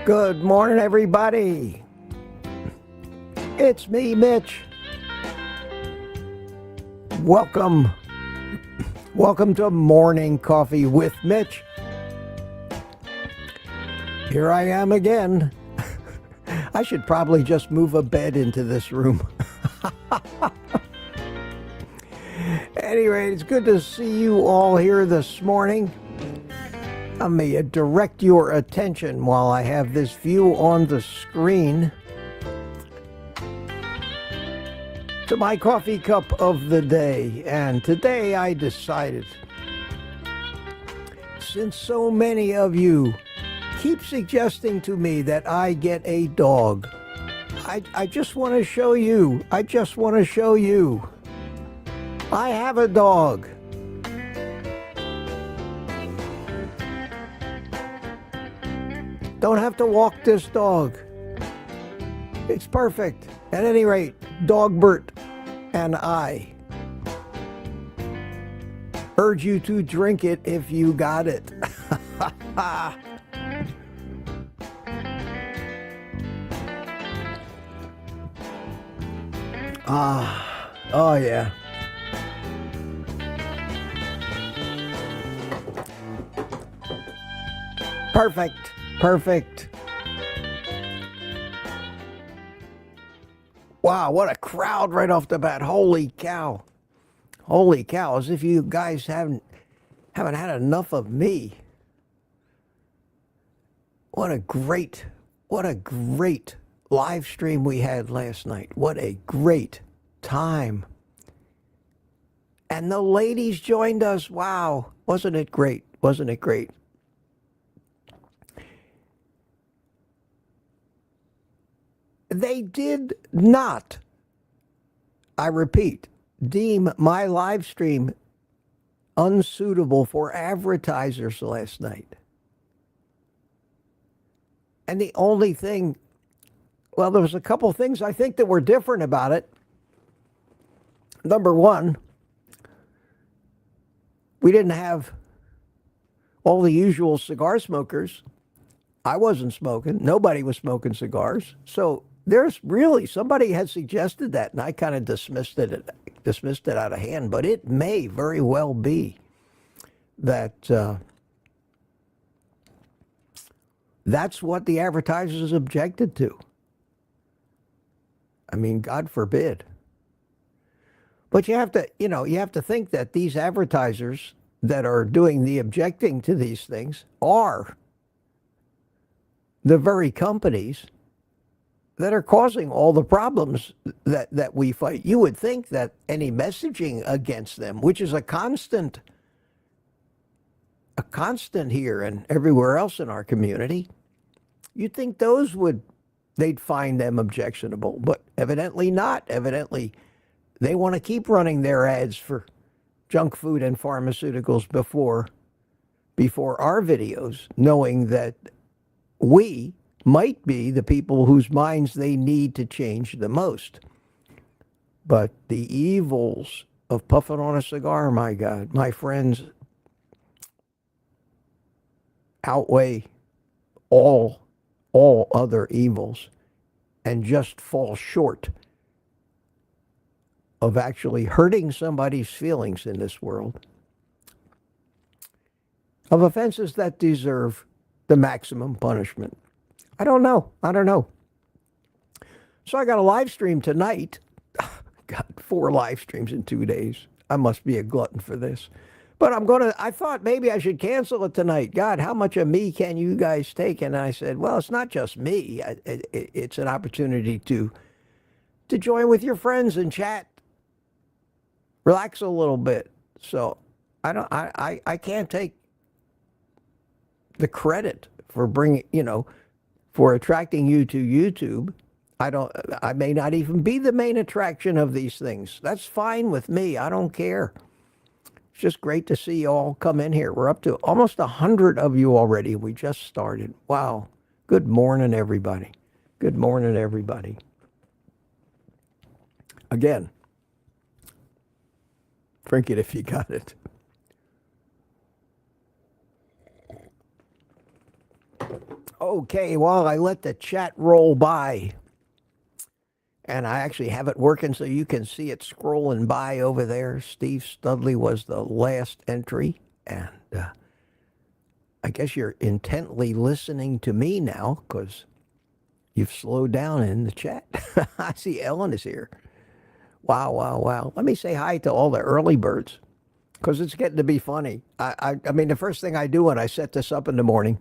Good morning, everybody. It's me, Mitch. Welcome to Morning Coffee with Mitch. Here I am again. I should probably just move a bed into this room. Anyway, it's good to see you all here this morning. Let me direct your attention while I have this view on the screen to my coffee cup of the day. And today I decided, since so many of you keep suggesting to me that I get a dog, I just want to show you. I have a dog. Don't have to walk this dog. It's perfect. At any rate, Dogbert and I urge you to drink it if you got it. Oh yeah. Perfect. Wow, what a crowd right off the bat. Holy cow. As if you guys haven't had enough of me. What a great live stream we had last night. What a great time. And the ladies joined us. Wow. Wasn't it great? They did not, I repeat, deem my live stream unsuitable for advertisers last night. And the only thing, well, there was a couple things I think that were different about it. Number one, we didn't have all the usual cigar smokers. I wasn't smoking. Nobody was smoking cigars. So there's really, somebody had suggested that, and I kind of dismissed it out of hand. But it may very well be that that's what the advertisers objected to. I mean, God forbid. But you have to think that these advertisers that are doing the objecting to these things are the very companies that are causing all the problems that we fight. You would think that any messaging against them, which is a constant here and everywhere else in our community, you'd think they'd find them objectionable, but evidently not. Evidently, they want to keep running their ads for junk food and pharmaceuticals before our videos, knowing that we might be the people whose minds they need to change the most. But the evils of puffing on a cigar, my God, my friends, outweigh all other evils and just fall short of actually hurting somebody's feelings in this world, of offenses that deserve the maximum punishment. I don't know. So I got a live stream tonight. Got 4 live streams in 2 days. I must be a glutton for this. But I thought maybe I should cancel it tonight. God, how much of me can you guys take? And I said, well, it's not just me. It's an opportunity to join with your friends and chat. Relax a little bit. So I can't take the credit for for attracting you to YouTube. I may not even be the main attraction of these things. That's fine with me. I don't care. It's just great to see you all come in here. We're up to almost 100 of you already. We just started. Wow. Good morning, everybody. Again, drink it if you got it. Okay, well, I let the chat roll by, and I actually have it working so you can see it scrolling by over there. Steve Studley was the last entry, and I guess you're intently listening to me now because you've slowed down in the chat. I see Ellen is here. Wow, wow, wow. Let me say hi to all the early birds because it's getting to be funny. I mean, the first thing I do when I set this up in the morning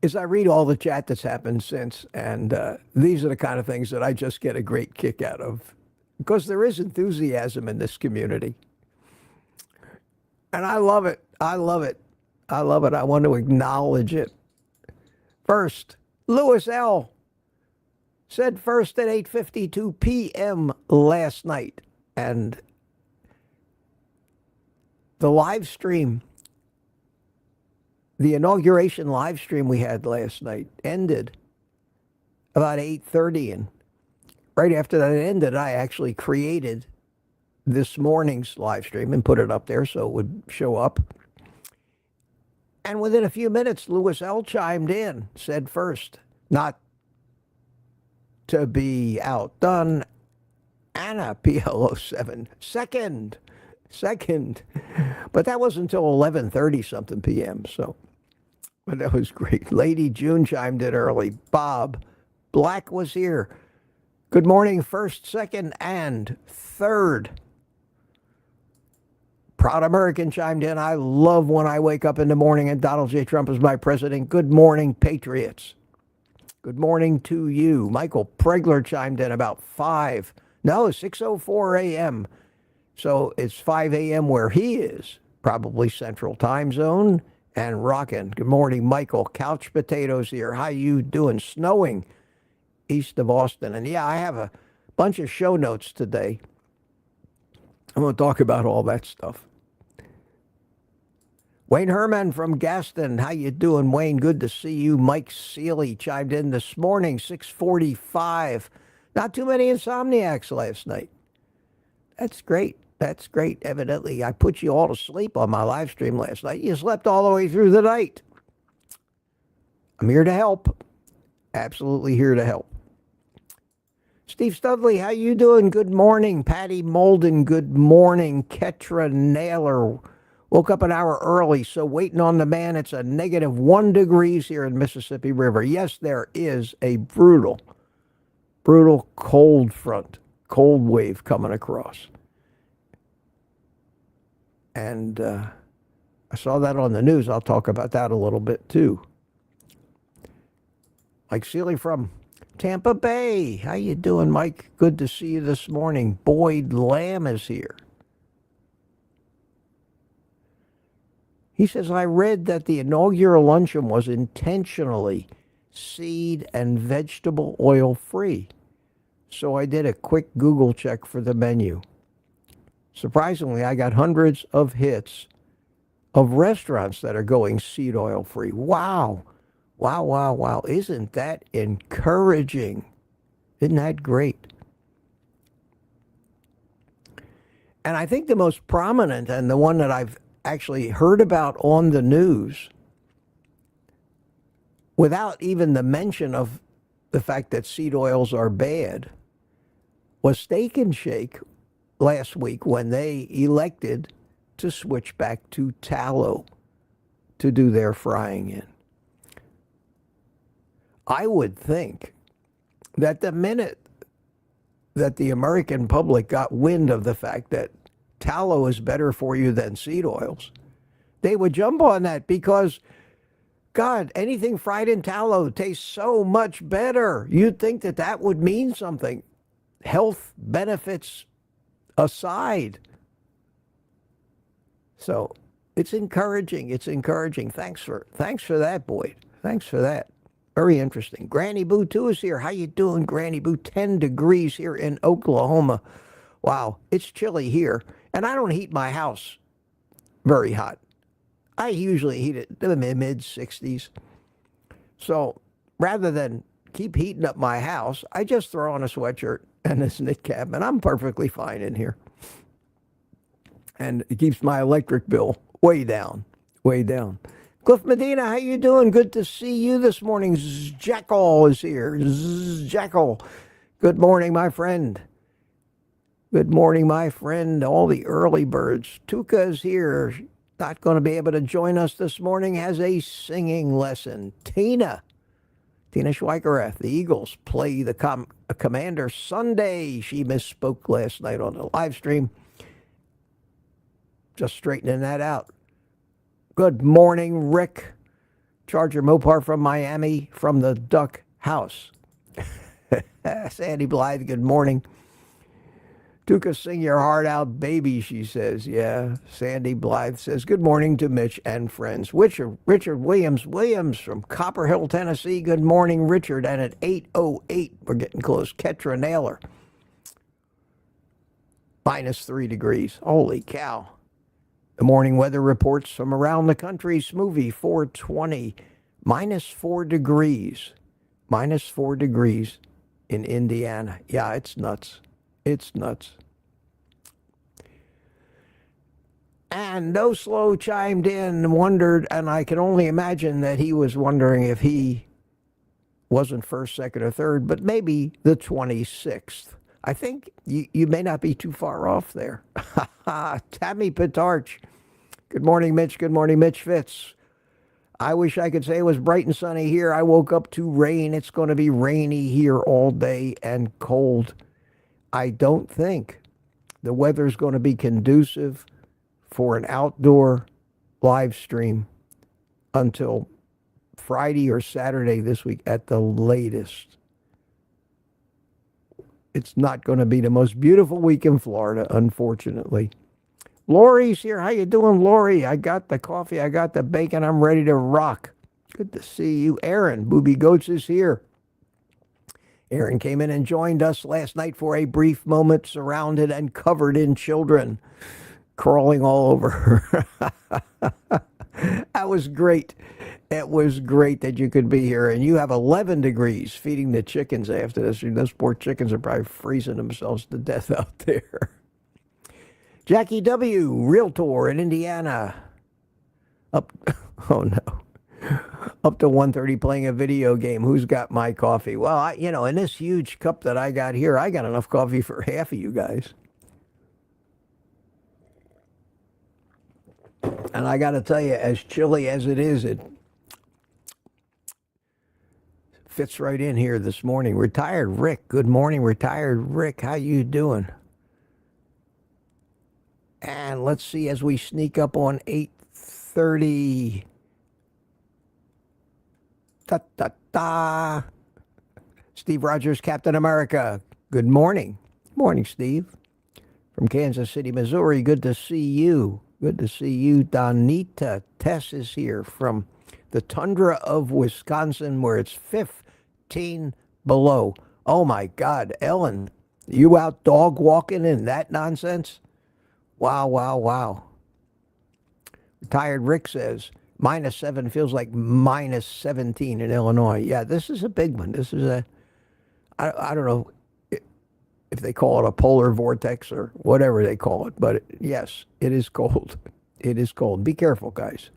is I read all the chat that's happened since, and these are the kind of things that I just get a great kick out of because there is enthusiasm in this community. And I love it. I love it. I love it. I want to acknowledge it. First, Lewis L. said first at 8:52 p.m. last night. And the live stream, the inauguration live stream we had last night ended about 8:30. And right after that ended, I actually created this morning's live stream and put it up there so it would show up. And within a few minutes, Lewis L. chimed in, said first, not to be outdone, Anna PLO7, second. But that wasn't until 11:30 something p.m. So, but that was great. Lady June chimed in early. Bob Black was here. Good morning, first, second, and third. Proud American chimed in. I love when I wake up in the morning and Donald J. Trump is my president. Good morning, Patriots. Good morning to you. Michael Pregler chimed in about 6:04 a.m. So it's 5 a.m. where he is, probably Central Time Zone, and rocking. Good morning, Michael. Couch Potatoes here. How you doing? Snowing east of Austin. And yeah, I have a bunch of show notes today. I'm going to talk about all that stuff. Wayne Herman from Gaston. How you doing, Wayne? Good to see you. Mike Seeley chimed in this morning, 6:45. Not too many insomniacs last night. That's great. That's great. Evidently, I put you all to sleep on my live stream last night. You slept all the way through the night. I'm here to help. Absolutely here to help. Steve Studley, how you doing? Good morning. Patty Molden, good morning. Ketra Naylor, woke up an hour early, so waiting on the man. It's a -1 degrees here in Mississippi River. Yes, there is a brutal cold front, cold wave coming across. And I saw that on the news. I'll talk about that a little bit too. Mike Seeley from Tampa Bay. How you doing, Mike? Good to see you this morning. Boyd Lamb is here. He says, I read that the inaugural luncheon was intentionally seed and vegetable oil free. So I did a quick Google check for the menu. Surprisingly, I got hundreds of hits of restaurants that are going seed oil free. Wow. Wow, wow, wow. Isn't that encouraging? Isn't that great? And I think the most prominent and the one that I've actually heard about on the news without even the mention of the fact that seed oils are bad was Steak and Shake last week when they elected to switch back to tallow to do their frying in. I would think that the minute that the American public got wind of the fact that tallow is better for you than seed oils, they would jump on that because, God, anything fried in tallow tastes so much better. You'd think that that would mean something, health benefits aside. So it's encouraging. It's encouraging. Thanks for that, Boyd. Thanks for that. Very interesting. Granny Boo 2 is here. How you doing, Granny Boo? 10 degrees here in Oklahoma. Wow, it's chilly here. And I don't heat my house very hot. I usually heat it in the mid-60s. So rather than keep heating up my house, I just throw on a sweatshirt and this knit cap, and I'm perfectly fine in here. And it keeps my electric bill way down, way down. Cliff Medina, how you doing? Good to see you this morning. Jackal is here. Jackal. Good morning, my friend. Good morning, my friend. All the early birds. Tuka's here. Not going to be able to join us this morning. Has a singing lesson. Tina Schweikerath. The Eagles play the Commander Sunday. She misspoke last night on the live stream. Just straightening that out. Good morning, Rick. Charger Mopar from Miami, from the Duck House. Sandy Blythe, good morning. Tuka, sing your heart out, baby, she says. Yeah, Sandy Blythe says, good morning to Mitch and friends. Richard Williams from Copper Hill, Tennessee. Good morning, Richard. And at 8:08, we're getting close. Ketra Naylor. -3 degrees. Holy cow. The morning weather reports from around the country. Smoothie, 420. -4 degrees. -4 degrees in Indiana. Yeah, it's nuts. It's nuts. And No Slow chimed in and wondered, and I can only imagine that he was wondering if he wasn't first, second, or third, but maybe the 26th. I think you may not be too far off there. Tammy Pitarch. Good morning, Mitch. Good morning, Mitch Fitz. I wish I could say it was bright and sunny here. I woke up to rain. It's going to be rainy here all day and cold. I don't think the weather's going to be conducive for an outdoor live stream until Friday or Saturday this week at the latest. It's not going to be the most beautiful week in Florida, unfortunately. Lori's here. How you doing, Lori? I got the coffee. I got the bacon. I'm ready to rock. Good to see you. Aaron, Booby Goats is here. Aaron came in and joined us last night for a brief moment, surrounded and covered in children, crawling all over her. That was great. It was great that you could be here. And you have 11 degrees feeding the chickens after this. Those poor chickens are probably freezing themselves to death out there. Jackie W., Realtor in Indiana. Oh no. Up to 1:30 playing a video game. Who's got my coffee? Well, in this huge cup that I got here, I got enough coffee for half of you guys. And I got to tell you, as chilly as it is, it fits right in here this morning. Retired Rick. Good morning, Retired Rick. How you doing? And let's see as we sneak up on 8:30. Steve Rogers, Captain America. Good morning. Morning, Steve. From Kansas City, Missouri. Good to see you. Good to see you. Donita Tess is here from the tundra of Wisconsin, where it's 15 below. Oh, my God. Ellen, you out dog walking in that nonsense? Wow, wow, wow. Retired Rick says, -7 feels like -17 in Illinois. Yeah, this is a big one. This is I don't know if they call it a polar vortex or whatever they call it, but yes, it is cold. It is cold. Be careful, guys.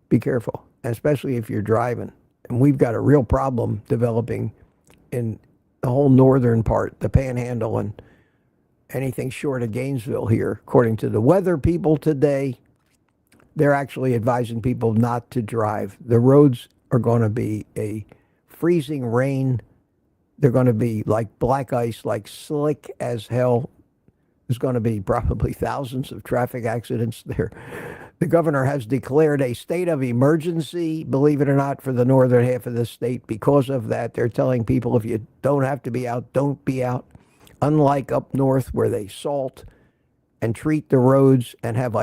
Be careful, especially if you're driving. And we've got a real problem developing in the whole northern part, the Panhandle, and anything short of Gainesville here. According to the weather people today, they're actually advising people not to drive. The roads are going to be a freezing rain. They're going to be like black ice, like slick as hell. There's going to be probably thousands of traffic accidents there. The governor has declared a state of emergency, believe it or not, for the northern half of the state. Because of that, they're telling people if you don't have to be out, don't be out. Unlike up north where they salt and treat the roads and have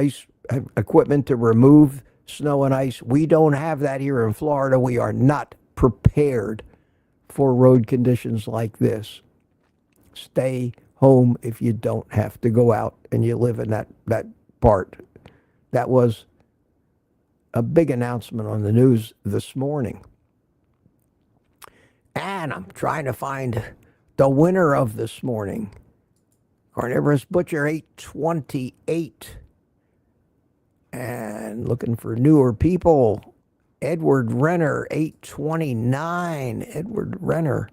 equipment to remove snow and ice, we don't have that here in Florida. We are not prepared for road conditions like this. Stay home if you don't have to go out and you live in that part. That was a big announcement on the news this morning. And I'm trying to find the winner of this morning. Carnivorous Butcher 828. And looking for newer people. Edward Renner, 829. Edward Renner.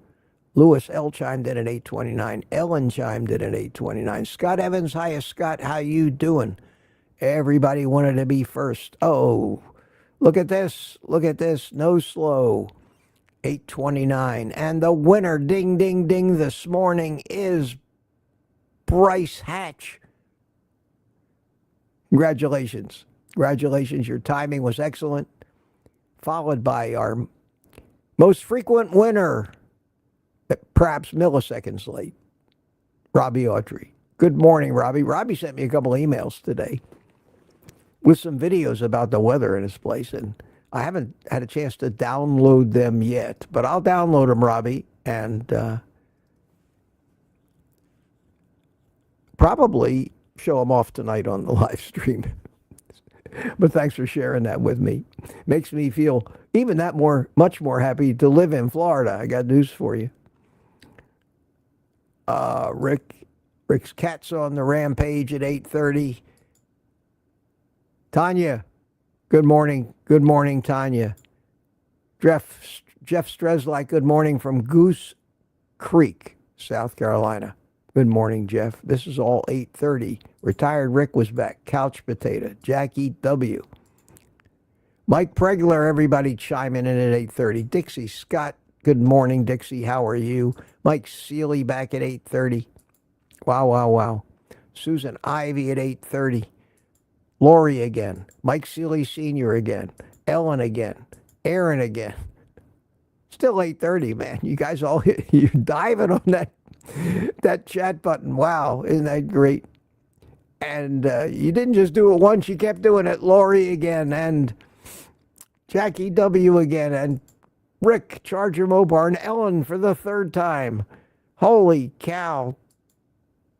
Lewis L. chimed in at 829. Ellen chimed in at 829. Scott Evans, hiya, Scott. How you doing? Everybody wanted to be first. Oh, look at this. Look at this. No slow. 829. And the winner, ding, ding, ding, this morning is Bryce Hatch. Congratulations. Congratulations. Your timing was excellent. Followed by our most frequent winner, perhaps milliseconds late, Robbie Autry. Good morning, Robbie. Robbie sent me a couple emails today with some videos about the weather in his place, and I haven't had a chance to download them yet, but I'll download them, Robbie, and probably show them off tonight on the live stream. But thanks for sharing that with me. Makes me feel even that much more happy to live in Florida. I got news for you. Rick's cat's on the rampage at 8:30. Tanya, good morning. Good morning, Tanya. Jeff Streslak, good morning from Goose Creek, South Carolina. Good morning, Jeff. This is all 8:30. Retired Rick was back. Couch Potato. Jackie W. Mike Pregler, everybody chiming in at 8:30. Dixie Scott, good morning, Dixie. How are you? Mike Seeley back at 8:30. Wow, wow, wow. Susan Ivy at 8:30. Lori again. Mike Seeley Sr. again. Ellen again. Aaron again. Still 8:30, man. You guys all, you're diving on that chat button. Wow, isn't that great? And you didn't just do it once, you kept doing it. Lori again, and Jackie W. again, and Rick, Charger Mopar, and Ellen for the third time. Holy cow.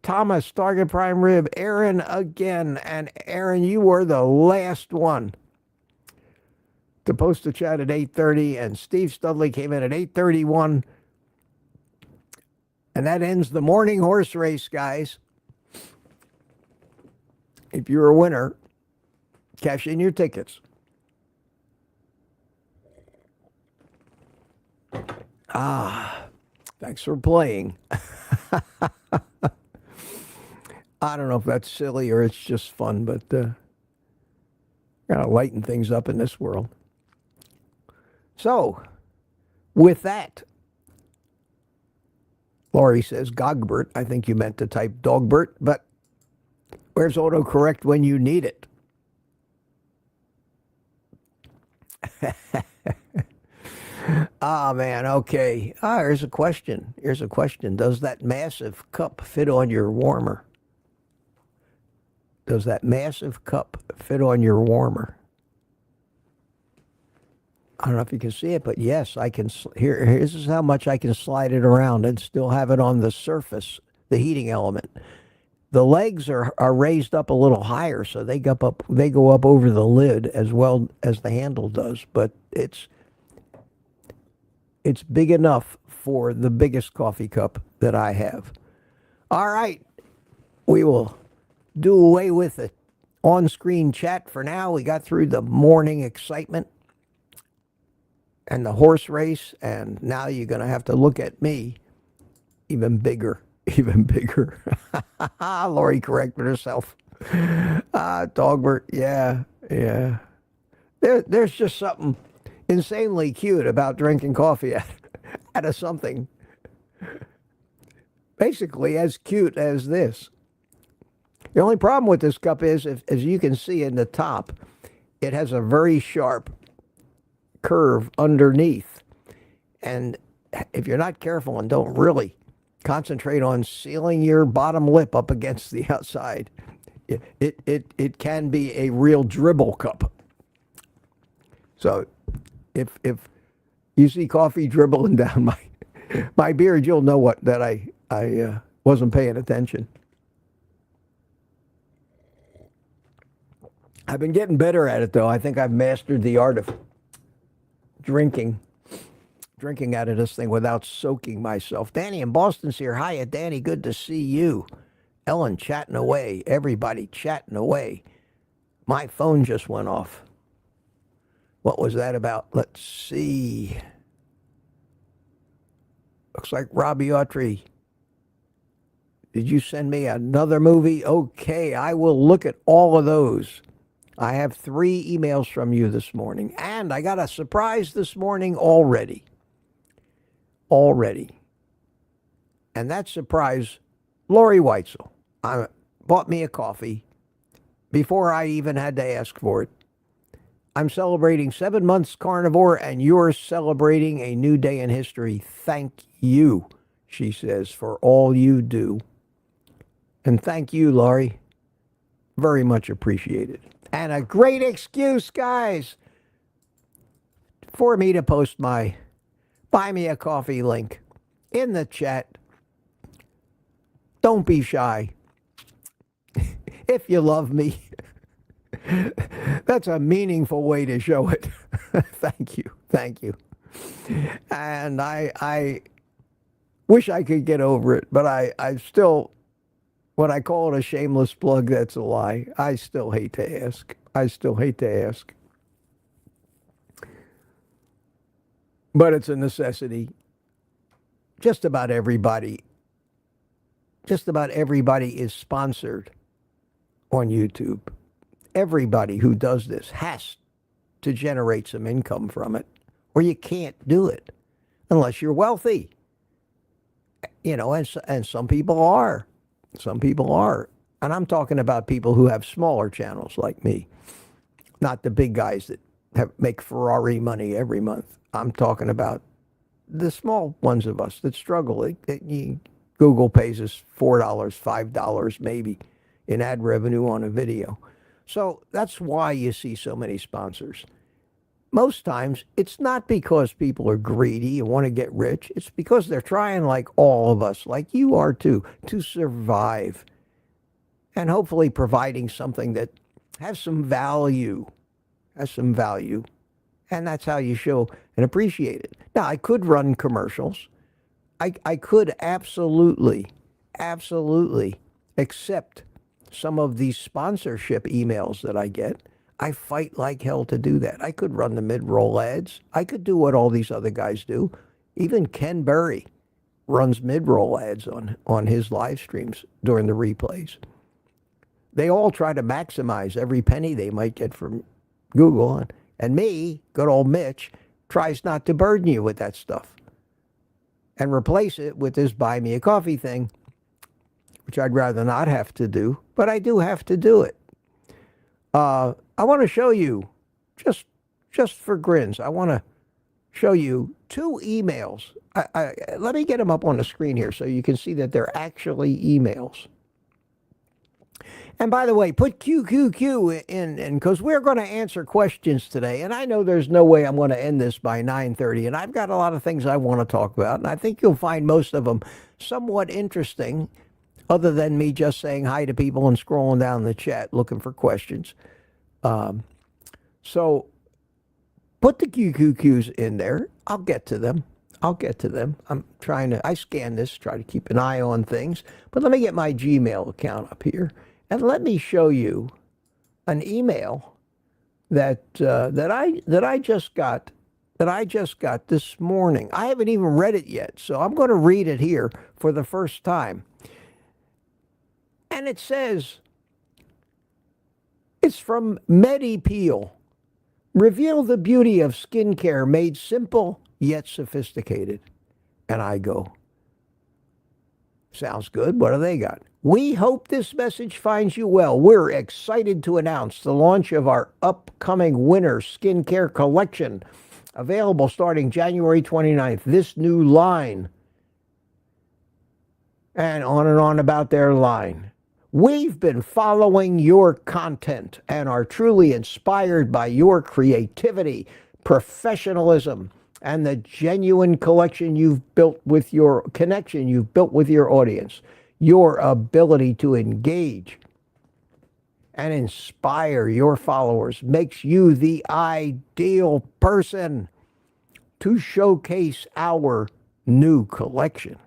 Thomas, Target Prime Rib, Aaron again, and Aaron, you were the last one to post a chat at 8:30, and Steve Studley came in at 8:31. And that ends the morning horse race, guys. If you're a winner, cash in your tickets. Thanks for playing. I don't know if that's silly or it's just fun, but gotta lighten things up in this world. So, with that, Laurie says, Gogbert. I think you meant to type Dogbert, but where's autocorrect when you need it? Man, okay. Here's a question. Here's a question. Does that massive cup fit on your warmer? Does that massive cup fit on your warmer? I don't know if you can see it, but yes, I can. Here's how much I can slide it around and still have it on the surface, the heating element. The legs are raised up a little higher, so they go up over the lid as well as the handle does. But it's big enough for the biggest coffee cup that I have. All right, we will do away with the on-screen chat for now. We got through the morning excitement and the horse race, and now you're going to have to look at me even bigger, even bigger. Lori corrected herself. Dogbert, yeah. There's just something insanely cute about drinking coffee out of something basically as cute as this. The only problem with this cup is, as you can see in the top, it has a very sharp curve underneath. And if you're not careful and don't really concentrate on sealing your bottom lip up against the outside, it can be a real dribble cup. So if you see coffee dribbling down my beard, you'll know that I wasn't paying attention. I've been getting better at it, though. I think I've mastered the art of drinking out of this thing without soaking myself. Danny in Boston's here. Hiya, Danny. Good to see you. Ellen chatting away. Everybody chatting away. My phone just went off. What was that about? Let's see. Looks like Robbie Autry. Did you send me another movie? Okay, I will look at all of those. I have 3 emails from you this morning, and I got a surprise this morning already. And that surprise, Lori Weitzel, bought me a coffee before I even had to ask for it. I'm celebrating 7 months carnivore, and you're celebrating a new day in history. Thank you, she says, for all you do. And thank you, Lori. Very much appreciated. And a great excuse, guys, for me to post my Buy Me a Coffee link in the chat. Don't be shy. If you love me, that's a meaningful way to show it. Thank you. And I wish I could get over it, but I still, when I call it a shameless plug, that's a lie. I still hate to ask. But it's a necessity. Just about everybody is sponsored on YouTube. Everybody who does this has to generate some income from it, or you can't do it unless you're wealthy. You know, and some people are. And I'm talking about people who have smaller channels like me, not the big guys that make Ferrari money every month. I'm talking about the small ones of us that struggle. Google pays us $4, $5 maybe in ad revenue on a video. So that's why you see so many sponsors. Most times, it's not because people are greedy and want to get rich. It's because they're trying, like all of us, like you are too, to survive. And hopefully providing something that has some value. And that's how you show and appreciate it. Now, I could run commercials. I could absolutely accept some of these sponsorship emails that I get. I fight like hell to do that. I could run the mid-roll ads. I could do what all these other guys do. Even Ken Berry runs mid-roll ads on his live streams during the replays. They all try to maximize every penny they might get from Google. And me, good old Mitch, tries not to burden you with that stuff and replace it with this Buy Me a Coffee thing, which I'd rather not have to do, but I do have to do it. I want to show you, just for grins, I want to show you 2 emails. Let me get them up on the screen here so you can see that they're actually emails. And by the way, put QQQ in because we're going to answer questions today. And I know there's no way I'm going to end this by 9:30. And I've got a lot of things I want to talk about. And I think you'll find most of them somewhat interesting, other than me just saying hi to people and scrolling down the chat looking for questions. So put the QQQs in there. I'll get to them. I scan this, try to keep an eye on things. But let me get my Gmail account up here. And let me show you an email that I just got this morning. I haven't even read it yet, so I'm going to read it here for the first time. And it says, it's from Medi Peel. Reveal the beauty of skincare made simple yet sophisticated. And I go, sounds good. What do they got? We hope this message finds you well. We're excited to announce the launch of our upcoming winter skincare collection, available starting January 29th. This new line, and on about their line. We've been following your content and are truly inspired by your creativity, professionalism, and the genuine connection you've built with your audience. Your ability to engage and inspire your followers makes you the ideal person to showcase our new collection.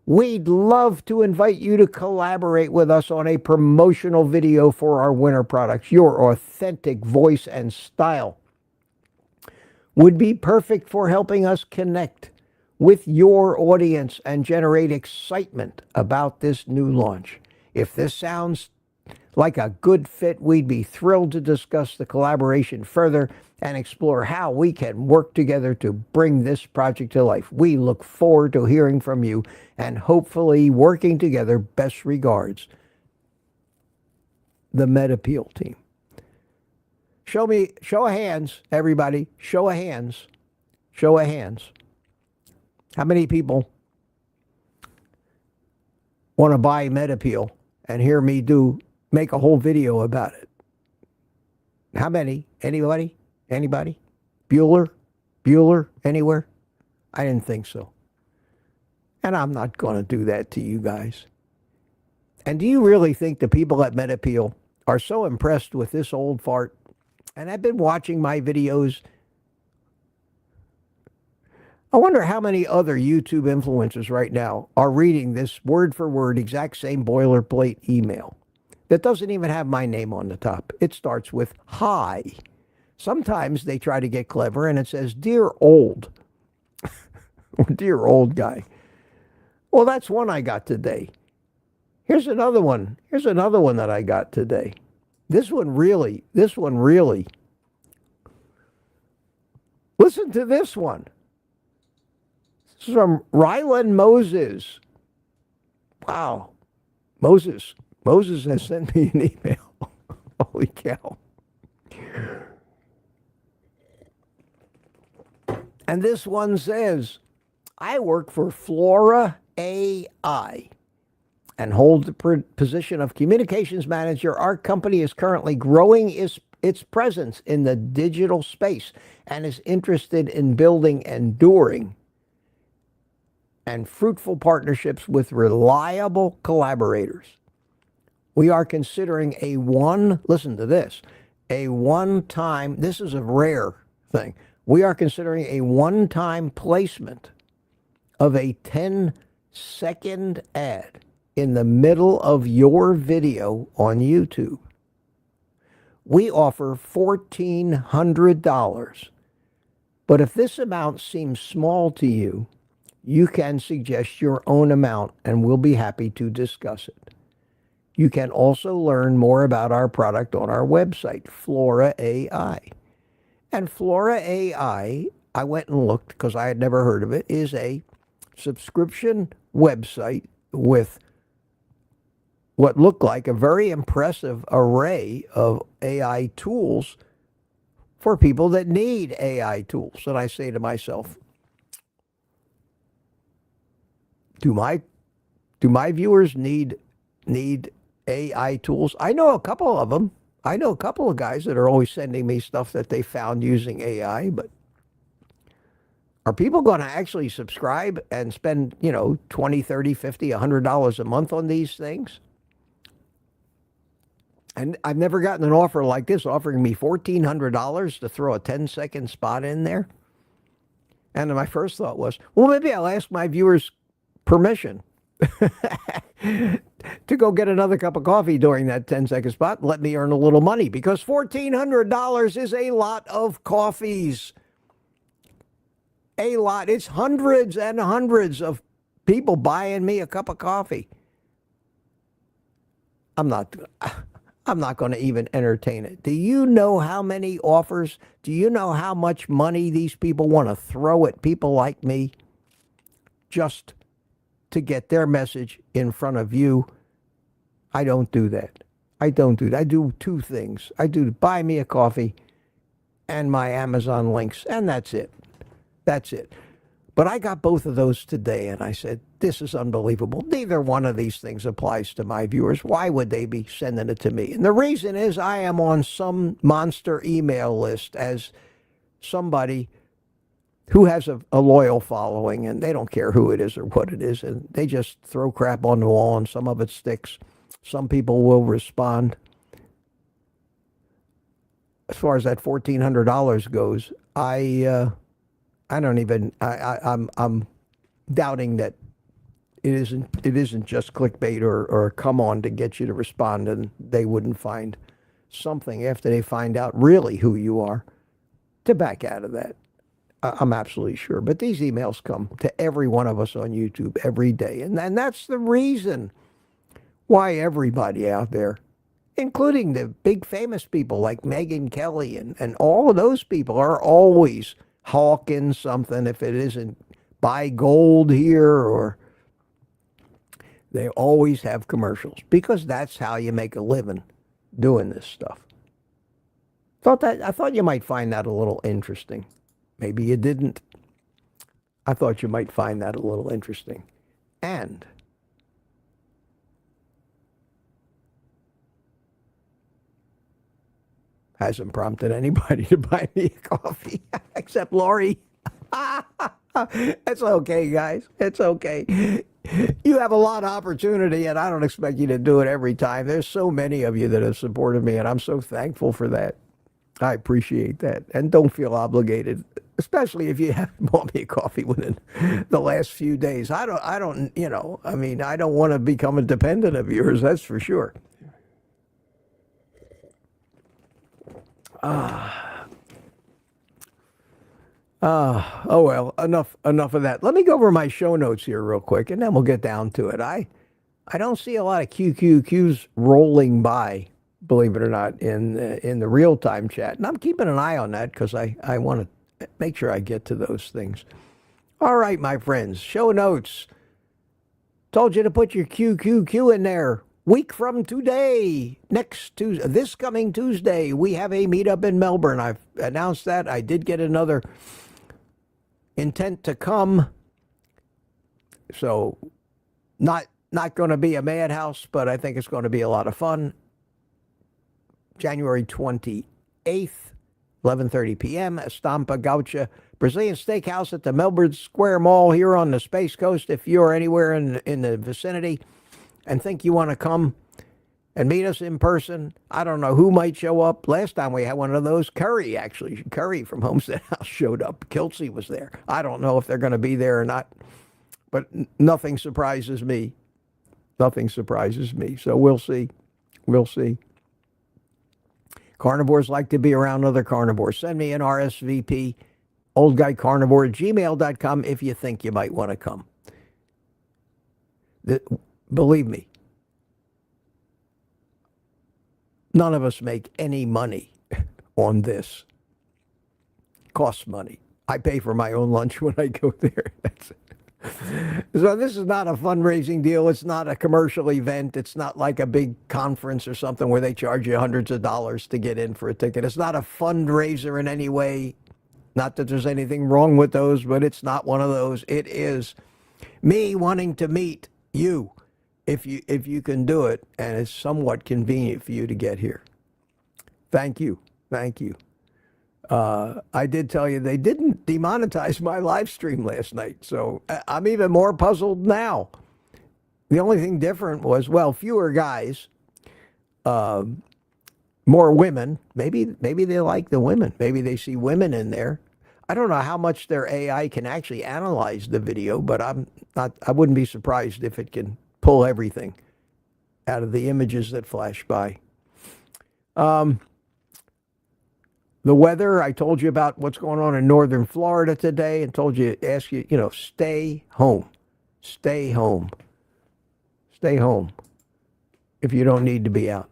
We'd love to invite you to collaborate with us on a promotional video for our winter products, your authentic voice and style. would be perfect for helping us connect with your audience and generate excitement about this new launch. If this sounds like a good fit, we'd be thrilled to discuss the collaboration further and explore how we can work together to bring this project to life. We look forward to hearing from you and hopefully working together. Best regards, the MedAppeal team. Show of hands, everybody. Show of hands. Show of hands. How many people want to buy MedAppeal and hear me make a whole video about it? How many? Anybody? Anybody? Bueller? Anywhere? I didn't think so. And I'm not going to do that to you guys. And do you really think the people at MedAppeal are so impressed with this old fart? And I've been watching my videos. I wonder how many other YouTube influencers right now are reading this word for word, exact same boilerplate email that doesn't even have my name on the top. It starts with hi. Sometimes they try to get clever and it says, Dear Old. Dear Old Guy. Well, that's one I got today. Here's another one. Here's another one that I got today. This one really. Listen to this one. This is from Rylan Moses. Wow. Moses has sent me an email. Holy cow. And this one says, I work for Flora AI and hold the position of communications manager. Our company is currently growing its presence in the digital space and is interested in building enduring and fruitful partnerships with reliable collaborators. We are considering listen to this, this is a rare thing. We are considering a one-time placement of a 10-second ad in the middle of your video on YouTube. We offer $1,400. But if this amount seems small to you, you can suggest your own amount and we'll be happy to discuss it. You can also learn more about our product on our website, Flora AI. And Flora AI, I went and looked because I had never heard of it, is a subscription website with what looked like a very impressive array of AI tools for people that need AI tools. And I say to myself, do my viewers need AI tools? I know a couple of them. I know a couple of guys that are always sending me stuff that they found using AI, but are people going to actually subscribe and spend, $20, $30, $50, $100 a month on these things? And I've never gotten an offer like this offering me $1,400 to throw a 10-second spot in there. And my first thought was, well, maybe I'll ask my viewers permission to go get another cup of coffee during that 10-second spot. Let me earn a little money, because $1,400 is a lot of coffees. A lot. It's hundreds and hundreds of people buying me a cup of coffee. I'm not going to even entertain it. Do you know how many offers? Do you know how much money these people want to throw at people like me just to get their message in front of you? I don't do that. I do two things. I do buy me a coffee and my Amazon links, and that's it. But I got both of those today, and I said, this is unbelievable. Neither one of these things applies to my viewers. Why would they be sending it to me? And the reason is I am on some monster email list as somebody who has a loyal following, and they don't care who it is or what it is, and they just throw crap on the wall, and some of it sticks. Some people will respond. As far as that $1,400 goes, I'm doubting that it isn't just clickbait or come on to get you to respond, and they wouldn't find something after they find out really who you are to back out of that. I'm absolutely sure. But these emails come to every one of us on YouTube every day. And that's the reason why everybody out there, including the big famous people like Megyn Kelly and all of those people, are always hawking something. If it isn't buy gold here, or they always have commercials, because that's how you make a living doing this stuff. I thought you might find that a little interesting. Maybe you didn't. I thought you might find that a little interesting. And hasn't prompted anybody to buy me a coffee except Lori. It's okay, guys. It's okay. You have a lot of opportunity, and I don't expect you to do it every time. There's so many of you that have supported me, and I'm so thankful for that. I appreciate that. And don't feel obligated, especially if you haven't bought me a coffee within the last few days. I don't, I don't want to become a dependent of yours, that's for sure. Oh well, enough of that. Let me go over my show notes here real quick, and then we'll get down to it. I don't see a lot of QQQs rolling by, believe it or not, in the real-time chat. And I'm keeping an eye on that because I want to make sure I get to those things. All right, my friends, show notes. Told you to put your QQQ in there. Week from today, next Tuesday, this coming Tuesday, we have a meetup in Melbourne. I've announced that. I did get another intent to come. So not going to be a madhouse, but I think it's going to be a lot of fun. January 28th, 11:30 p.m. Estampa Gaucha Brazilian Steakhouse at the Melbourne Square Mall here on the Space Coast. If you're anywhere in the vicinity and think you want to come and meet us in person, I don't know who might show up. Last time we had one of those, Curry from Homestead House showed up. Kelsey was there. I don't know if they're going to be there or not, but nothing surprises me. Nothing surprises me. So we'll see. We'll see. Carnivores like to be around other carnivores. Send me an RSVP, oldguycarnivore@gmail.com if you think you might want to come. Believe me, none of us make any money on this. Costs money. I pay for my own lunch when I go there. That's it. So this is not a fundraising deal. It's not a commercial event. It's not like a big conference or something where they charge you hundreds of dollars to get in for a ticket. It's not a fundraiser in any way. Not that there's anything wrong with those, but it's not one of those. It is me wanting to meet you if you can do it, and it's somewhat convenient for you to get here. Thank you. Thank you. I did tell you they didn't demonetize my live stream last night, so I'm even more puzzled now. The only thing different was, well, fewer guys, more women. Maybe they like the women. Maybe they see women in there. I don't know how much their AI can actually analyze the video, but I wouldn't be surprised if it can pull everything out of the images that flash by. The weather, I told you about what's going on in northern Florida today, and told you, ask you, stay home. Stay home. Stay home if you don't need to be out.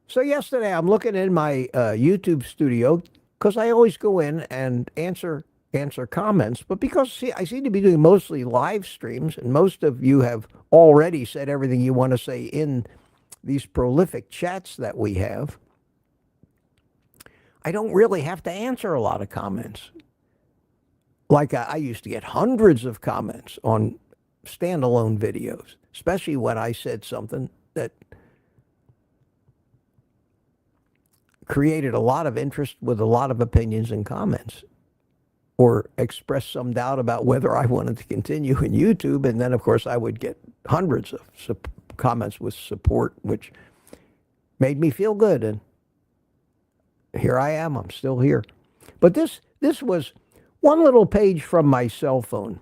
So yesterday, I'm looking in my YouTube studio, because I always go in and answer comments, but because I seem to be doing mostly live streams, and most of you have already said everything you want to say in these prolific chats that we have, I don't really have to answer a lot of comments. Like I used to get hundreds of comments on standalone videos, especially when I said something that created a lot of interest with a lot of opinions and comments, or expressed some doubt about whether I wanted to continue in YouTube. And then, of course, I would get hundreds of comments with support, which made me feel good. And here I am. I'm still here. But this was one little page from my cell phone.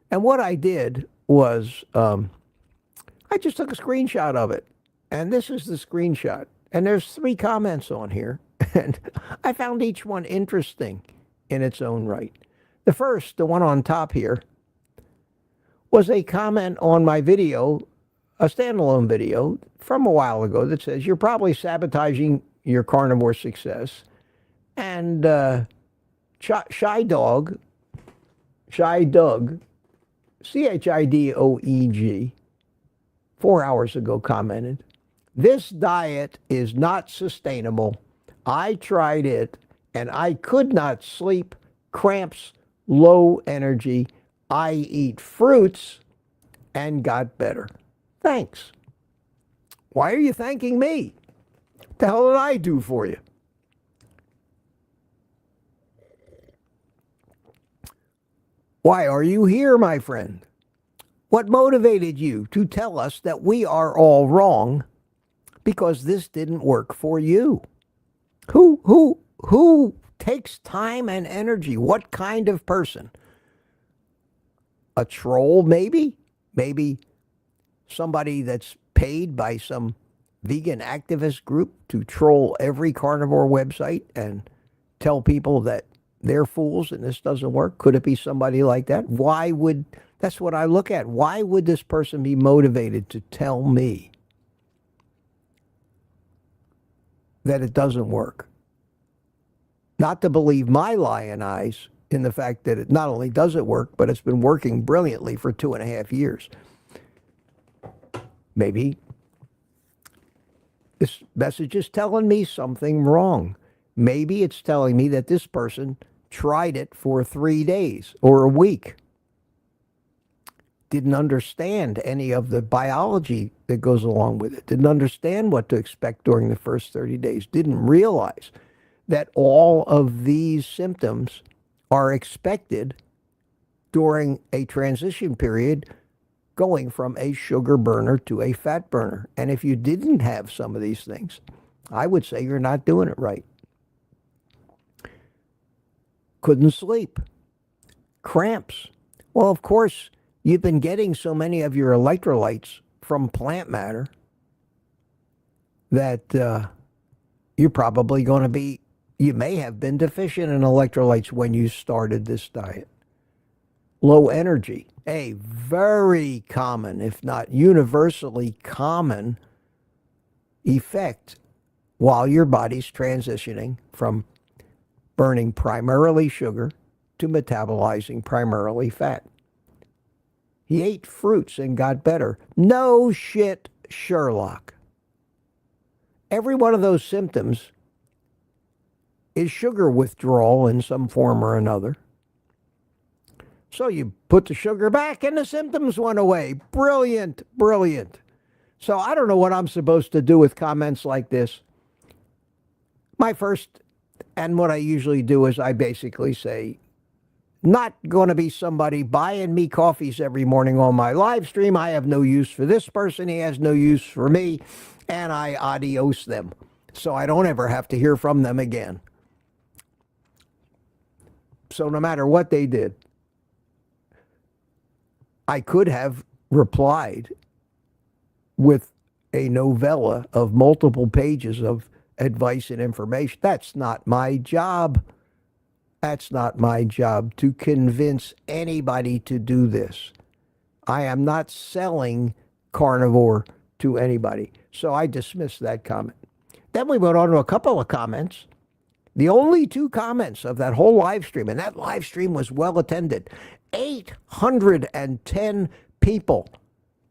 And what I did was I just took a screenshot of it. And this is the screenshot. And there's 3 comments on here. And I found each one interesting. in its own right. The first, the one on top here, was a comment on my video, a standalone video from a while ago that says, you're probably sabotaging your carnivore success. And Shy Doug, Chidog, 4 hours ago commented, this diet is not sustainable. I tried it and I could not sleep, cramps, low energy. I eat fruits and got better. Thanks. Why are you thanking me? What the hell did I do for you? Why are you here, my friend? What motivated you to tell us that we are all wrong because this didn't work for you? Who takes time and energy? What kind of person? A troll, maybe? Maybe somebody that's paid by some vegan activist group to troll every carnivore website and tell people that they're fools and this doesn't work? Could it be somebody like that? That's what I look at. Why would this person be motivated to tell me that it doesn't work? Not to believe my lion eyes in the fact that it not only doesn't work, but it's been working brilliantly for 2.5 years. Maybe this message is telling me something wrong. Maybe it's telling me that this person tried it for 3 days or a week, didn't understand any of the biology that goes along with it, didn't understand what to expect during the first 30 days, didn't realize that all of these symptoms are expected during a transition period going from a sugar burner to a fat burner. And if you didn't have some of these things, I would say you're not doing it right. Couldn't sleep. Cramps. Well, of course, you've been getting so many of your electrolytes from plant matter that you're probably going to be, you may have been deficient in electrolytes when you started this diet. Low energy, a very common, if not universally common effect while your body's transitioning from burning primarily sugar to metabolizing primarily fat. He ate fruits and got better. No shit, Sherlock. Every one of those symptoms is sugar withdrawal in some form or another. So you put the sugar back and the symptoms went away. Brilliant, brilliant. So I don't know what I'm supposed to do with comments like this. My first, and what I usually do is I basically say, not going to be somebody buying me coffees every morning on my live stream. I have no use for this person. He has no use for me. And I adios them. So I don't ever have to hear from them again. So no matter what they did, I could have replied with a novella of multiple pages of advice and information. That's not my job. That's not my job to convince anybody to do this. I am not selling carnivore to anybody. So I dismissed that comment. Then we went on to a couple of comments. The only 2 comments of that whole live stream, and that live stream was well attended. 810 people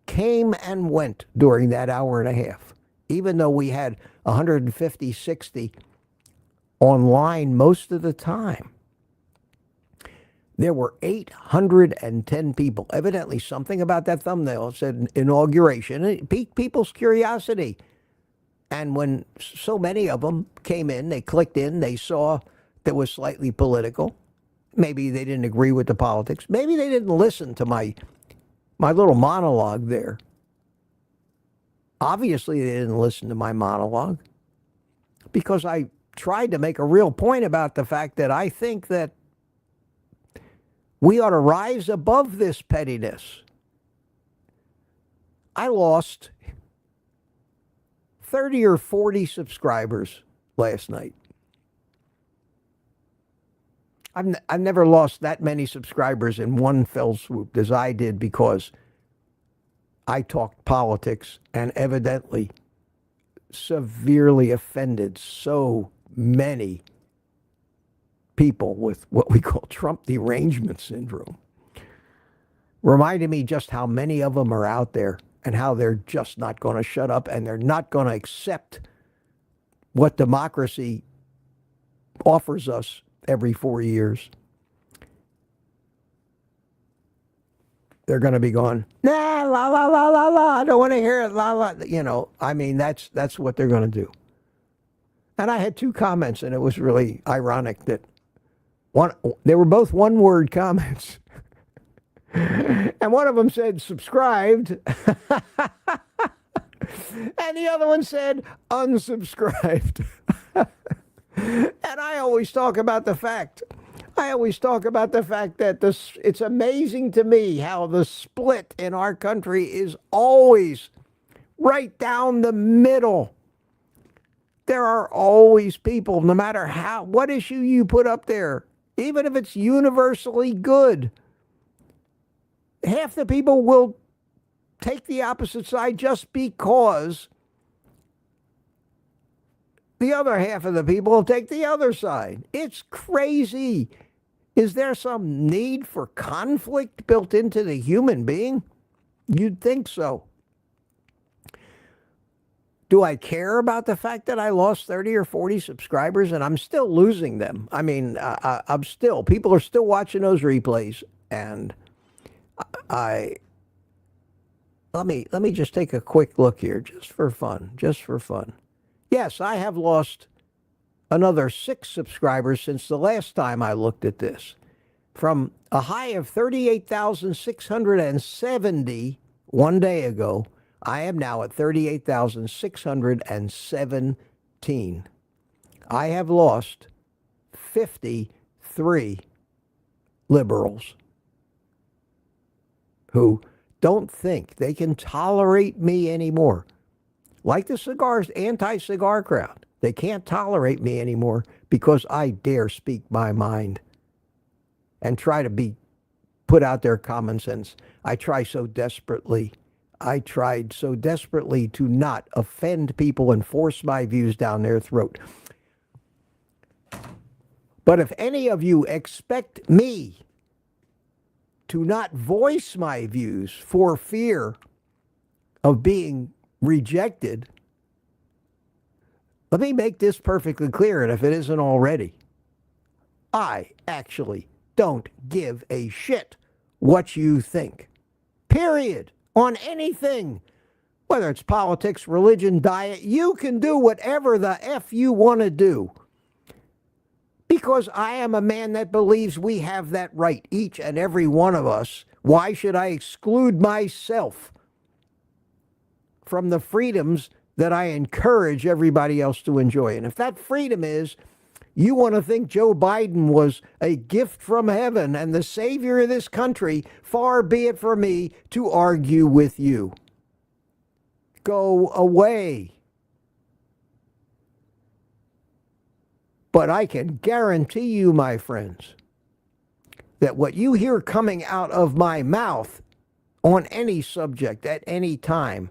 came and went during that hour and a half, even though we had 150, 60 online most of the time. There were 810 people. Evidently, something about that thumbnail said inauguration. It piqued people's curiosity. And when so many of them came in, they clicked in, they saw that was slightly political. Maybe they didn't agree with the politics. Maybe they didn't listen to my little monologue there. Obviously, they didn't listen to my monologue because I tried to make a real point about the fact that I think that we ought to rise above this pettiness. I lost 30 or 40 subscribers last night. I've never lost that many subscribers in one fell swoop as I did because I talked politics and evidently severely offended so many people with what we call Trump derangement syndrome. Reminded me just how many of them are out there and how they're just not going to shut up and they're not going to accept what democracy offers us every 4 years. They're going to be going, nah, la, la, la, la, la, I don't want to hear it, la, la. You know, I mean, that's what they're going to do. And I had two comments, and it was really ironic that they were both one-word comments. And one of them said, subscribed. And the other one said, unsubscribed. And I always talk about the fact that it's amazing to me how the split in our country is always right down the middle. There are always people, no matter what issue you put up there, even if it's universally good, half the people will take the opposite side just because the other half of the people will take the other side. It's crazy. Is there some need for conflict built into the human being? You'd think so. Do I care about the fact that I lost 30 or 40 subscribers and I'm still losing them? I mean, people are still watching those replays, and let me just take a quick look here, just for fun. Yes, I have lost another 6 subscribers since the last time I looked at this. From a high of 38,670 one day ago, I am now at 38,617. I have lost 53 liberals who don't think they can tolerate me anymore. Like the anti-cigar crowd. They can't tolerate me anymore because I dare speak my mind and try to put out their common sense. I tried so desperately to not offend people and force my views down their throat. But if any of you expect me to not voice my views for fear of being rejected, let me make this perfectly clear, and if it isn't already, I actually don't give a shit what you think. Period. On anything. Whether it's politics, religion, diet, you can do whatever the F you want to do. Because I am a man that believes we have that right, each and every one of us. Why should I exclude myself from the freedoms that I encourage everybody else to enjoy? And if that freedom is, you want to think Joe Biden was a gift from heaven and the savior of this country, far be it from me to argue with you. Go away. But I can guarantee you, my friends, that what you hear coming out of my mouth on any subject at any time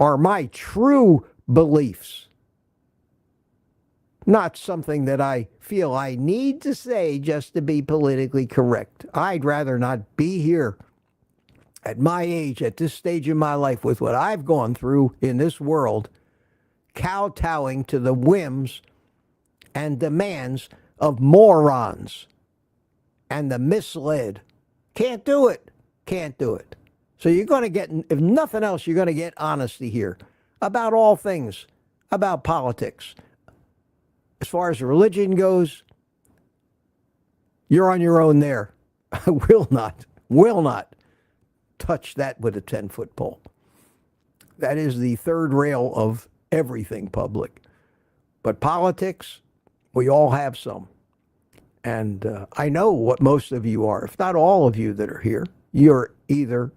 are my true beliefs. Not something that I feel I need to say just to be politically correct. I'd rather not be here at my age, at this stage in my life, with what I've gone through in this world, kowtowing to the whims and demands of morons and the misled. Can't do it. So you're going to get, if nothing else, you're going to get honesty here about all things, about politics. As far as religion goes, you're on your own there. I will not touch that with a 10-foot pole. That is the third rail of everything public. But politics, we all have some. And I know what most of you are. If not all of you that are here, you're either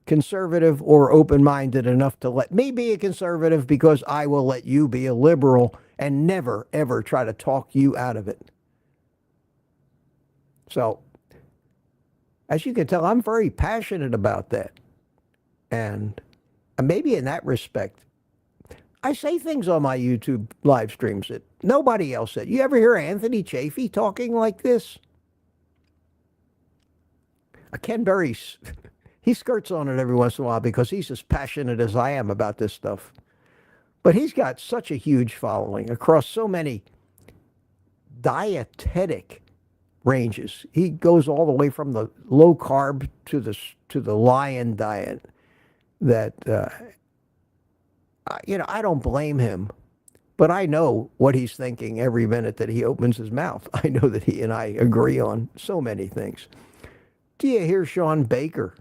conservative or open-minded enough to let me be a conservative, because I will let you be a liberal and never, ever try to talk you out of it. So, as you can tell, I'm very passionate about that. And maybe in that respect, I say things on my YouTube live streams that nobody else said. You ever hear Anthony Chafee talking like this? Ken Berry, he skirts on it every once in a while because he's as passionate as I am about this stuff. But he's got such a huge following across so many dietetic ranges. He goes all the way from the low carb to the lion diet. That I don't blame him, but I know what he's thinking every minute that he opens his mouth. I know that he and I agree on so many things. Do you hear Sean Baker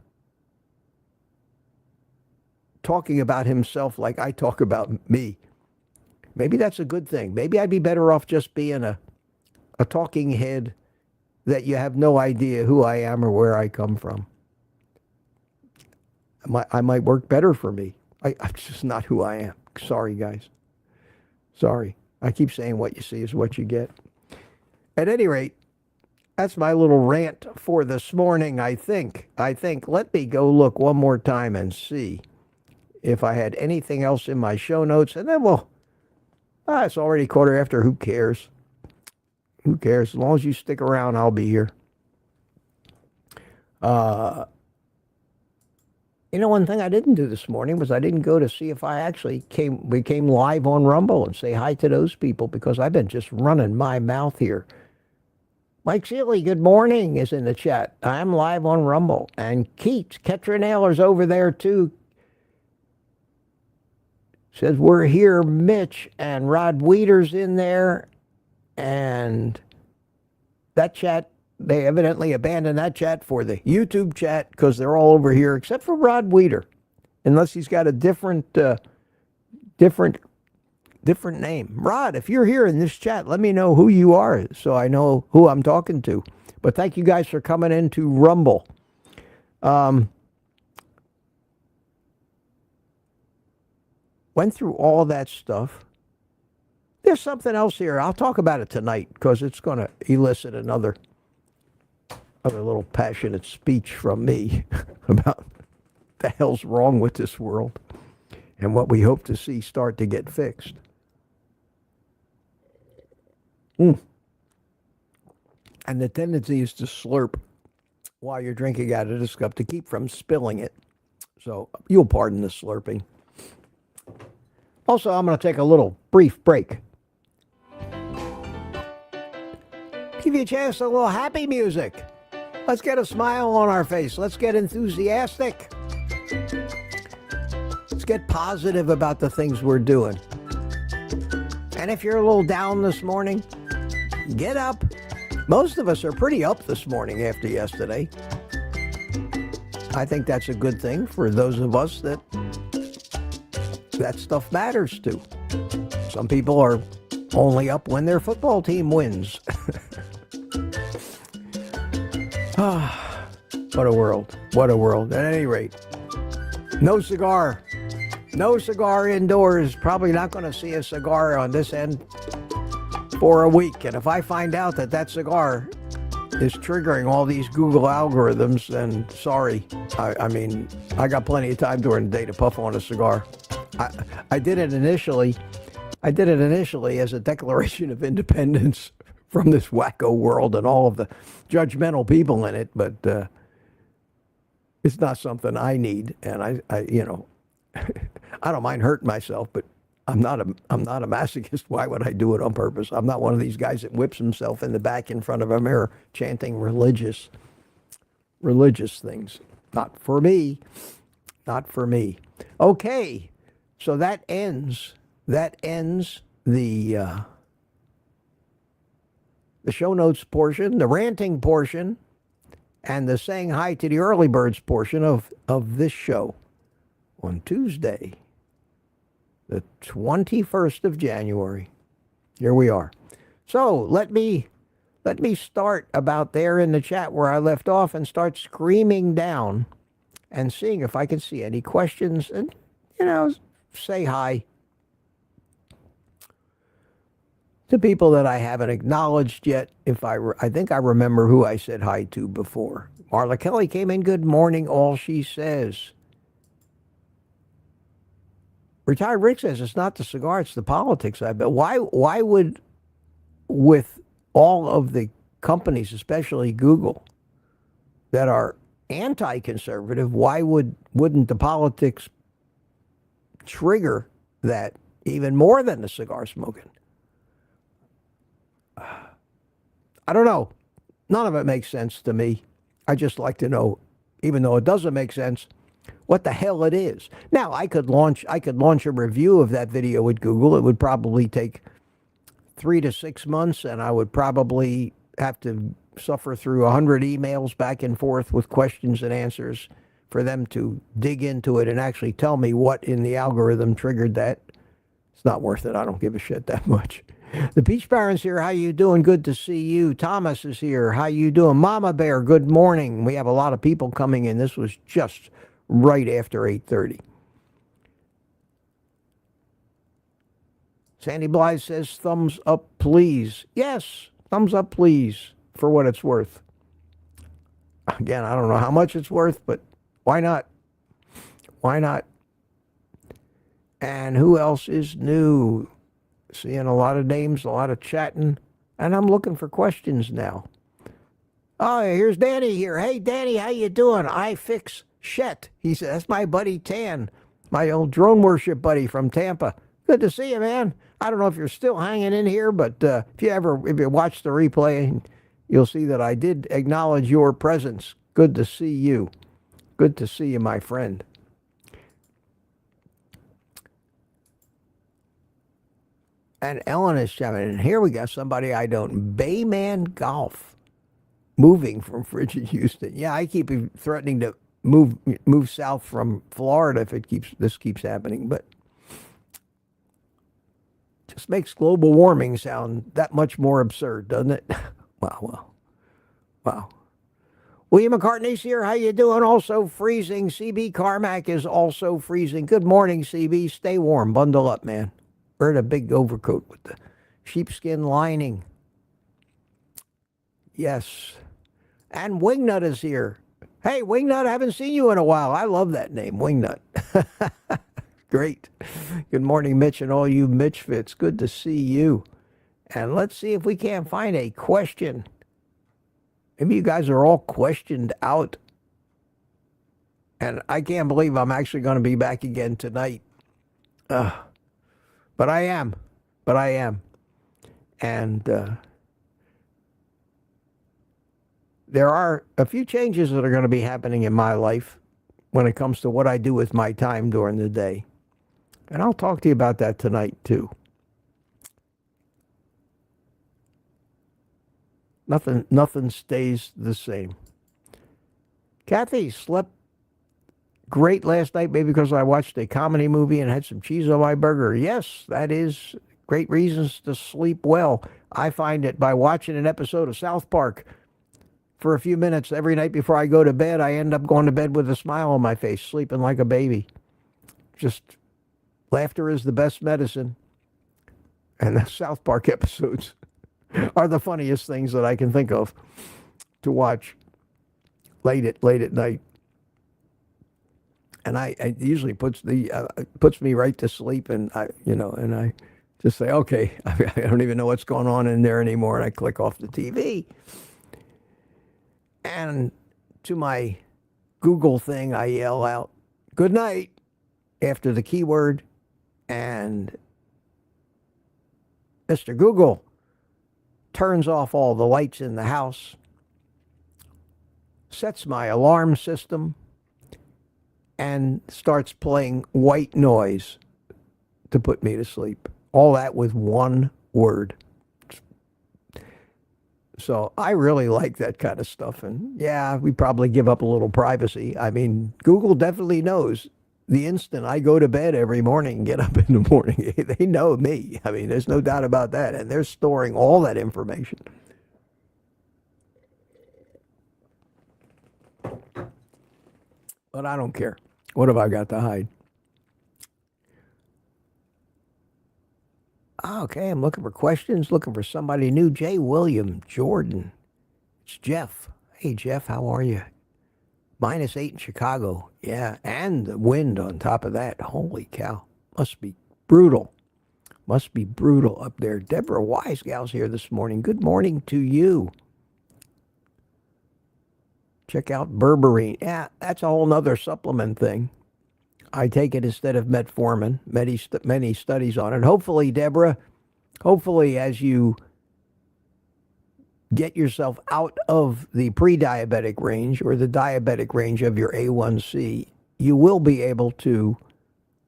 talking about himself like I talk about me? Maybe that's a good thing. Maybe I'd be better off just being a talking head that you have no idea who I am or where I come from. I might work better for me. I'm just not who I am. Sorry, guys. Sorry. I keep saying what you see is what you get. At any rate, that's my little rant for this morning, I think. Let me go look one more time and see if I had anything else in my show notes. And then it's already quarter after. Who cares? Who cares? As long as you stick around, I'll be here. One thing I didn't do this morning was I didn't go to see if I actually became live on Rumble and say hi to those people because I've been just running my mouth here. Mike Seeley, good morning, is in the chat. I'm live on Rumble. And Keats, Ketranailer's over there too. Says, we're here, Mitch, and Rod Weeder's in there. And that chat, they evidently abandoned that chat for the YouTube chat because they're all over here, except for Rod Weeder, unless he's got a different name. Rod, if you're here in this chat, let me know who you are so I know who I'm talking to. But thank you guys for coming into Rumble. Went through all that stuff. There's something else here. I'll talk about it tonight because it's going to elicit another little passionate speech from me about the hell's wrong with this world and what we hope to see start to get fixed. And the tendency is to slurp while you're drinking out of this cup to keep from spilling it. So you'll pardon the slurping. Also, I'm going to take a little brief break. Give you a chance to a little happy music. Let's get a smile on our face. Let's get enthusiastic. Let's get positive about the things we're doing. And if you're a little down this morning, get up. Most of us are pretty up this morning after yesterday. I think that's a good thing for those of us that stuff matters to. Some people are only up when their football team wins. What a world. What a world. At any rate, no cigar. No cigar indoors. Probably not going to see a cigar on this end for a week. And if I find out that cigar is triggering all these Google algorithms, then sorry. I mean, I got plenty of time during the day to puff on a cigar. I did it initially as a declaration of independence from this wacko world and all of the judgmental people in it, but it's not something I need. And I I don't mind hurting myself, but I'm not a masochist. Why would I do it on purpose? I'm not one of these guys that whips himself in the back in front of a mirror chanting religious things. Not for me. Not for me. Okay. So that ends the show notes portion, the ranting portion, and the saying hi to the early birds portion of this show on Tuesday, the 21st of January. Here we are. So let me start about there in the chat where I left off and start screaming down and seeing if I can see any questions and, say hi. to people that I haven't acknowledged yet. I think I remember who I said hi to before. Marla Kelly came in. Good morning, all she says. Retired Rick says it's not the cigar, it's the politics. I bet. Why would, with all of the companies, especially Google, that are anti-conservative, wouldn't the politics trigger that even more than the cigar smoking? I don't know. None of it makes sense to me. I just like to know, even though it doesn't make sense, what the hell it is. Now, I could launch a review of that video with Google. It would probably take 3 to 6 months, and I would probably have to suffer through 100 emails back and forth with questions and answers for them to dig into it and actually tell me what in the algorithm triggered that. It's not worth it. I don't give a shit that much. The Peach Baron's here. How you doing? Good to see you. Thomas is here. How you doing? Mama Bear, good morning. We have a lot of people coming in. This was just right after 8:30. Sandy Blythe says, thumbs up, please. Yes, thumbs up, please, for what it's worth. Again, I don't know how much it's worth, but why not? Why not? And who else is new? Seeing a lot of names, a lot of chatting, and I'm looking for questions now. Oh, here's Danny here. Hey, Danny, how you doing? I fix shit. He said, that's my buddy Tan, my old drone worship buddy from Tampa. Good to see you, man. I don't know if you're still hanging in here, but if you watch the replay, you'll see that I did acknowledge your presence. Good to see you. Good to see you, my friend. And Ellen is chiming in. Here we got somebody I don't. Bayman Golf. Moving from frigid Houston. Yeah, I keep threatening to move south from Florida if this keeps happening, but just makes global warming sound that much more absurd, doesn't it? Wow. William McCartney's here. How you doing? Also freezing. CB Carmack is also freezing. Good morning, CB. Stay warm. Bundle up, man. Wear a big overcoat with the sheepskin lining. Yes. And Wingnut is here. Hey, Wingnut, I haven't seen you in a while. I love that name, Wingnut. Great. Good morning, Mitch, and all you Mitch fits. Good to see you. And let's see if we can't find a question. Maybe you guys are all questioned out. And I can't believe I'm actually going to be back again tonight. But I am. And there are a few changes that are going to be happening in my life when it comes to what I do with my time during the day. And I'll talk to you about that tonight, too. Nothing stays the same. Kathy slept great last night, maybe because I watched a comedy movie and had some cheese on my burger. Yes, that is great reasons to sleep well. I find it by watching an episode of South Park for a few minutes every night before I go to bed. I end up going to bed with a smile on my face, sleeping like a baby. Just laughter is the best medicine. And the South Park episodes are the funniest things that I can think of to watch late at night. And I usually puts me right to sleep, and I just say, okay, I don't even know what's going on in there anymore, and I click off the TV. And to my Google thing, I yell out, good night, after the keyword, and Mr. Google turns off all the lights in the house, sets my alarm system, and starts playing white noise to put me to sleep. All that with one word. So I really like that kind of stuff. And yeah, we probably give up a little privacy. I mean, Google definitely knows the instant I go to bed every morning and get up in the morning. They know me. I mean, there's no doubt about that. And they're storing all that information. But I don't care. What have I got to hide? Okay, I'm looking for questions, looking for somebody new. J. William Jordan. It's Jeff. Hey, Jeff, how are you? -8 in Chicago. Yeah, and the wind on top of that. Holy cow. Must be brutal. Must be brutal up there. Deborah Wisegal's here this morning. Good morning to you. Check out berberine. Yeah, that's a whole nother supplement thing. I take it instead of metformin. Many studies on it. Hopefully, Deborah, as you get yourself out of the pre-diabetic range or the diabetic range of your A1C, you will be able to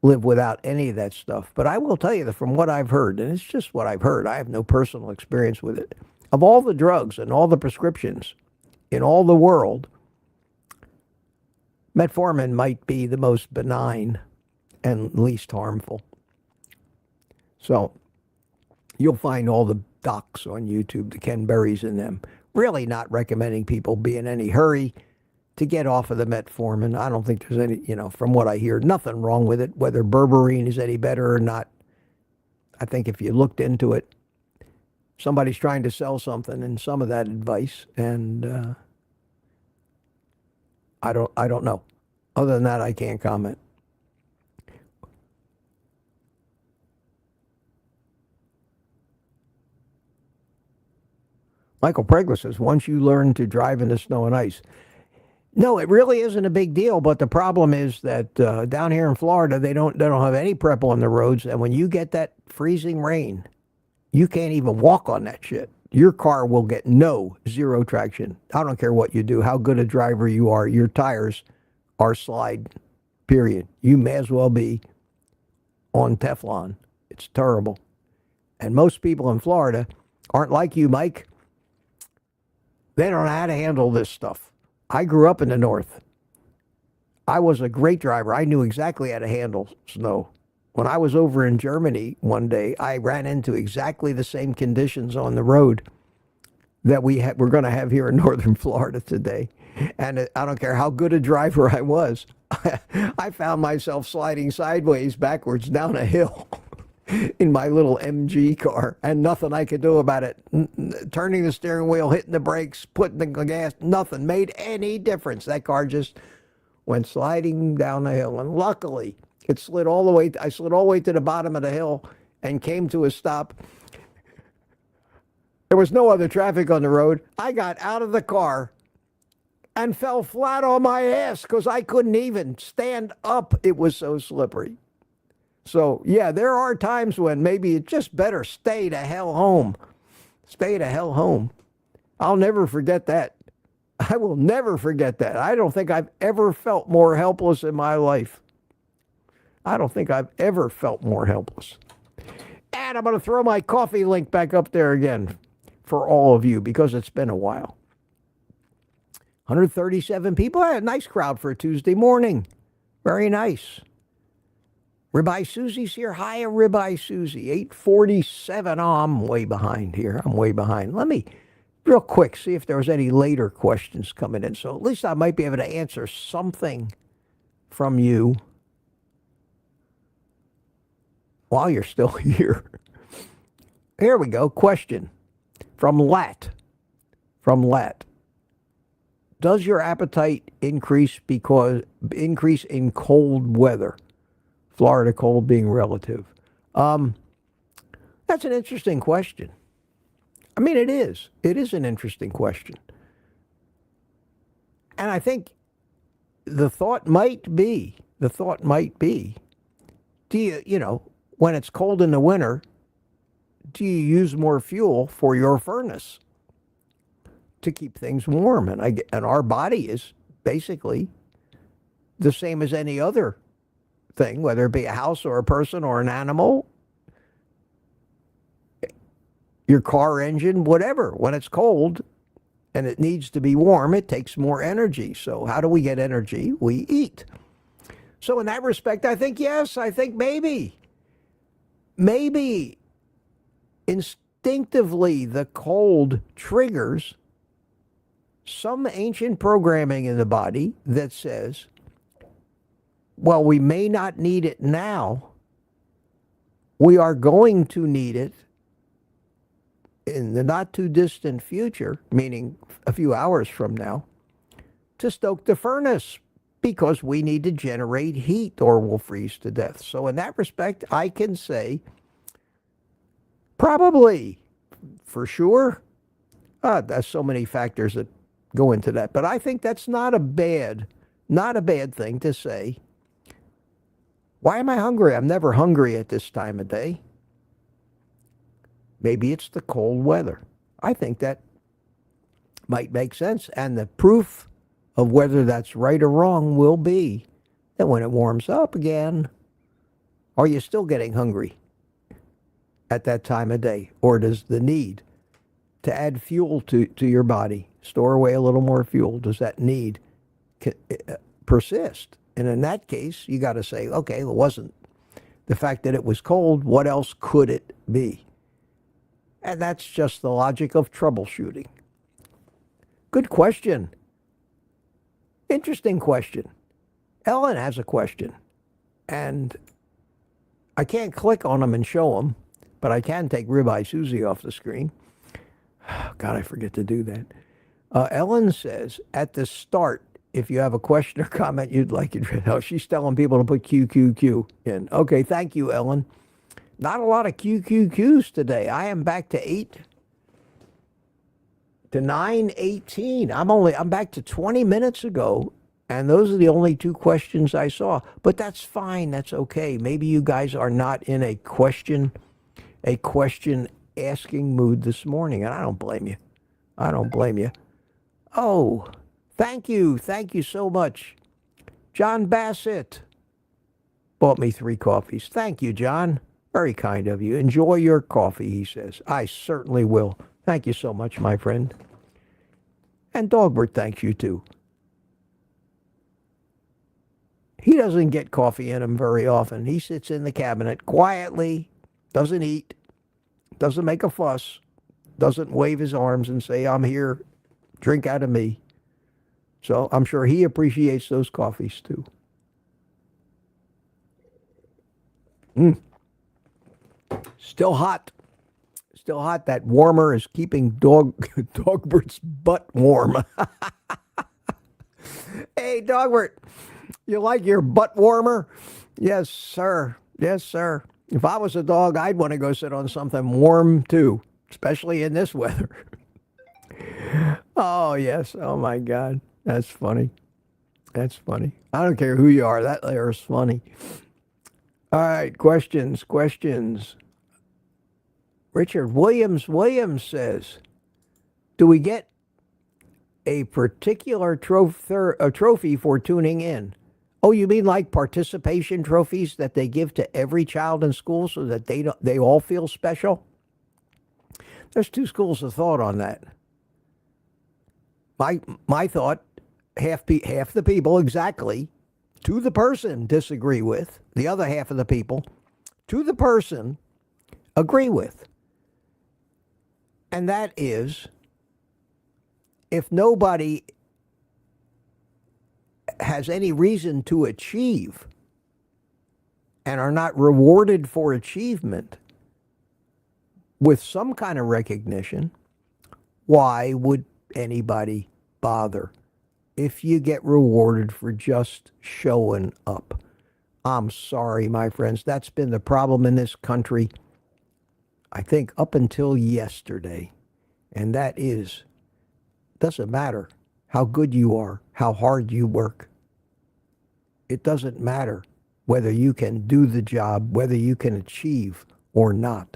live without any of that stuff. But I will tell you that from what I've heard, and it's just what I've heard, I have no personal experience with it, of all the drugs and all the prescriptions in all the world, metformin might be the most benign and least harmful. So you'll find all the docs on YouTube, the Ken Berries in them, really not recommending people be in any hurry to get off of the metformin. I don't think there's any, from what I hear, nothing wrong with it, whether berberine is any better or not. I think if you looked into it, somebody's trying to sell something and some of that advice, and I don't know. Other than that, I can't comment. Michael Pregler says, once you learn to drive in the snow and ice. No, it really isn't a big deal, but the problem is that down here in Florida, they don't have any prep on the roads, and when you get that freezing rain, you can't even walk on that shit. Your car will get zero traction. I don't care what you do, how good a driver you are, your tires are slide, period. You may as well be on Teflon. It's terrible. And most people in Florida aren't like you, Mike. They don't know how to handle this stuff. I grew up in the north. I was a great driver. I knew exactly how to handle snow. When I was over in Germany one day, I ran into exactly the same conditions on the road that we're going to have here in northern Florida today. And I don't care how good a driver I was. I found myself sliding sideways backwards down a hill in my little MG car, and nothing I could do about it. Turning the steering wheel, hitting the brakes, putting the gas, nothing made any difference. That car just went sliding down the hill, and luckily it slid all the way. I slid all the way to the bottom of the hill and came to a stop. There was no other traffic on the road. I got out of the car and fell flat on my ass because I couldn't even stand up. It was so slippery. So, yeah, there are times when maybe it's just better stay the hell home. Stay the hell home. I'll never forget that. I will never forget that. I don't think I've ever felt more helpless in my life. I don't think I've ever felt more helpless. And I'm going to throw my coffee link back up there again for all of you because it's been a while. 137 people. A nice crowd for a Tuesday morning. Very nice. Ribeye Susie's here. Hiya, Ribeye Susie. 8:47. Oh, I'm way behind here. I'm way behind. Let me, real quick, see if there was any later questions coming in. So at least I might be able to answer something from you while you're still here. Here we go. Question from Lat. Does your appetite increase in cold weather? Florida cold being relative. That's an interesting question. I mean, it is. It is an interesting question. And I think the thought might be, do you, when it's cold in the winter, do you use more fuel for your furnace to keep things warm? And our body is basically the same as any other thing, whether it be a house or a person or an animal, your car engine, whatever. When it's cold and it needs to be warm, it takes more energy. So how do we get energy? We eat. So in that respect, I think yes. I think maybe instinctively the cold triggers some ancient programming in the body that says, well, we may not need it now, we are going to need it in the not too distant future, meaning a few hours from now, to stoke the furnace because we need to generate heat or we'll freeze to death. So in that respect, I can say probably, for sure. There's so many factors that go into that. But I think that's not a bad thing to say. Why am I hungry? I'm never hungry at this time of day. Maybe it's the cold weather. I think that might make sense. And the proof of whether that's right or wrong will be that when it warms up again, are you still getting hungry at that time of day? Or does the need to add fuel to your body, store away a little more fuel, does that need persist? And in that case, you got to say, okay, it wasn't the fact that it was cold. What else could it be? And that's just the logic of troubleshooting. Good question. Interesting question. Ellen has a question. And I can't click on them and show them, but I can take Ribeye Susie off the screen. God, I forget to do that. Ellen says, at the start, if you have a question or comment you'd like it read out, she's telling people to put QQQ in. Okay, thank you, Ellen. Not a lot of QQQs today. I am back to 8 to 9:18. I'm back to 20 minutes ago, and those are the only two questions I saw. But that's fine. That's okay. Maybe you guys are not in a question asking mood this morning, and I don't blame you. I don't blame you. Oh, thank you. Thank you so much. John Bassett bought me 3 coffees. Thank you, John. Very kind of you. Enjoy your coffee, he says. I certainly will. Thank you so much, my friend. And Dogbert thanks you, too. He doesn't get coffee in him very often. He sits in the cabinet quietly, doesn't eat, doesn't make a fuss, doesn't wave his arms and say, I'm here, drink out of me. So I'm sure he appreciates those coffees, too. Still hot. Still hot. That warmer is keeping Dogbert's butt warm. Hey, Dogbert, you like your butt warmer? Yes, sir. Yes, sir. If I was a dog, I'd want to go sit on something warm, too, especially in this weather. Oh, yes. Oh, my God. That's funny. That's funny. I don't care who you are. That there is funny. All right, questions. Richard Williams says, do we get a particular trophy for tuning in? Oh, you mean like participation trophies that they give to every child in school so that they all feel special? There's 2 schools of thought on that. My thought, half the people exactly to the person disagree with, the other half of the people to the person agree with. And that is, if nobody has any reason to achieve and are not rewarded for achievement with some kind of recognition, why would anybody bother if you get rewarded for just showing up? I'm sorry, my friends. That's been the problem in this country, I think, up until yesterday. And that is, doesn't matter how good you are, how hard you work. It doesn't matter whether you can do the job, whether you can achieve or not.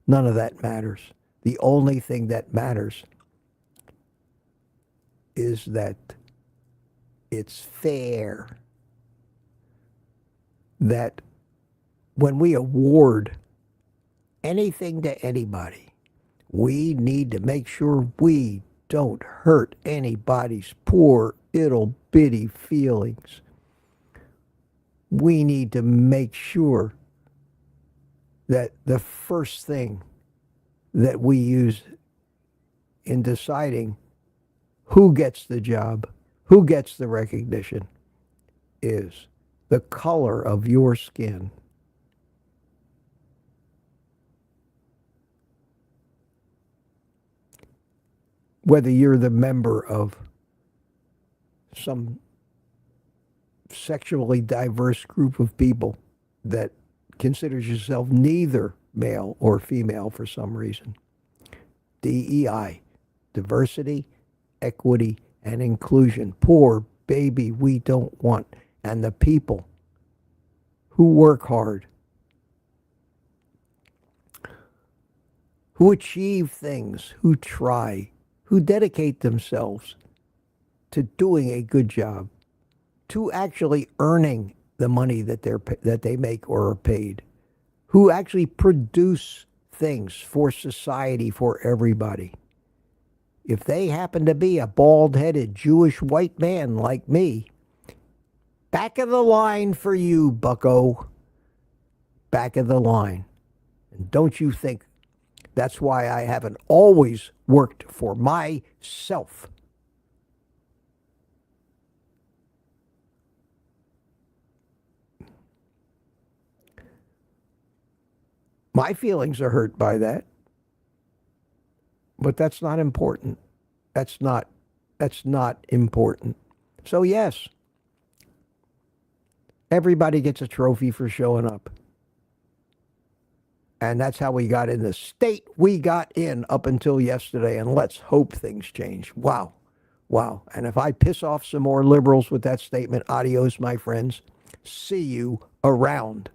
None of that matters. The only thing that matters is that it's fair. That when we award anything to anybody, we need to make sure we don't hurt anybody's poor, ittle bitty feelings. We need to make sure that the first thing that we use in deciding who gets the job, who gets the recognition, is the color of your skin. whether you're the member of some sexually diverse group of people that considers yourself neither male or female for some reason. DEI, diversity, equity, and inclusion. Poor baby we don't want. And the people who work hard, who achieve things, who try, who dedicate themselves to doing a good job, to actually earning the money that they make or are paid, who actually produce things for society, for everybody. If they happen to be a bald-headed Jewish white man like me, back of the line for you, bucko. Back of the line. And don't you think that's why I haven't always worked for myself. My feelings are hurt by that. But that's not important. That's not important. So yes, everybody gets a trophy for showing up. And that's how we got in the state we got in up until yesterday. And let's hope things change. Wow. Wow. And if I piss off some more liberals with that statement, adios, my friends. See you around.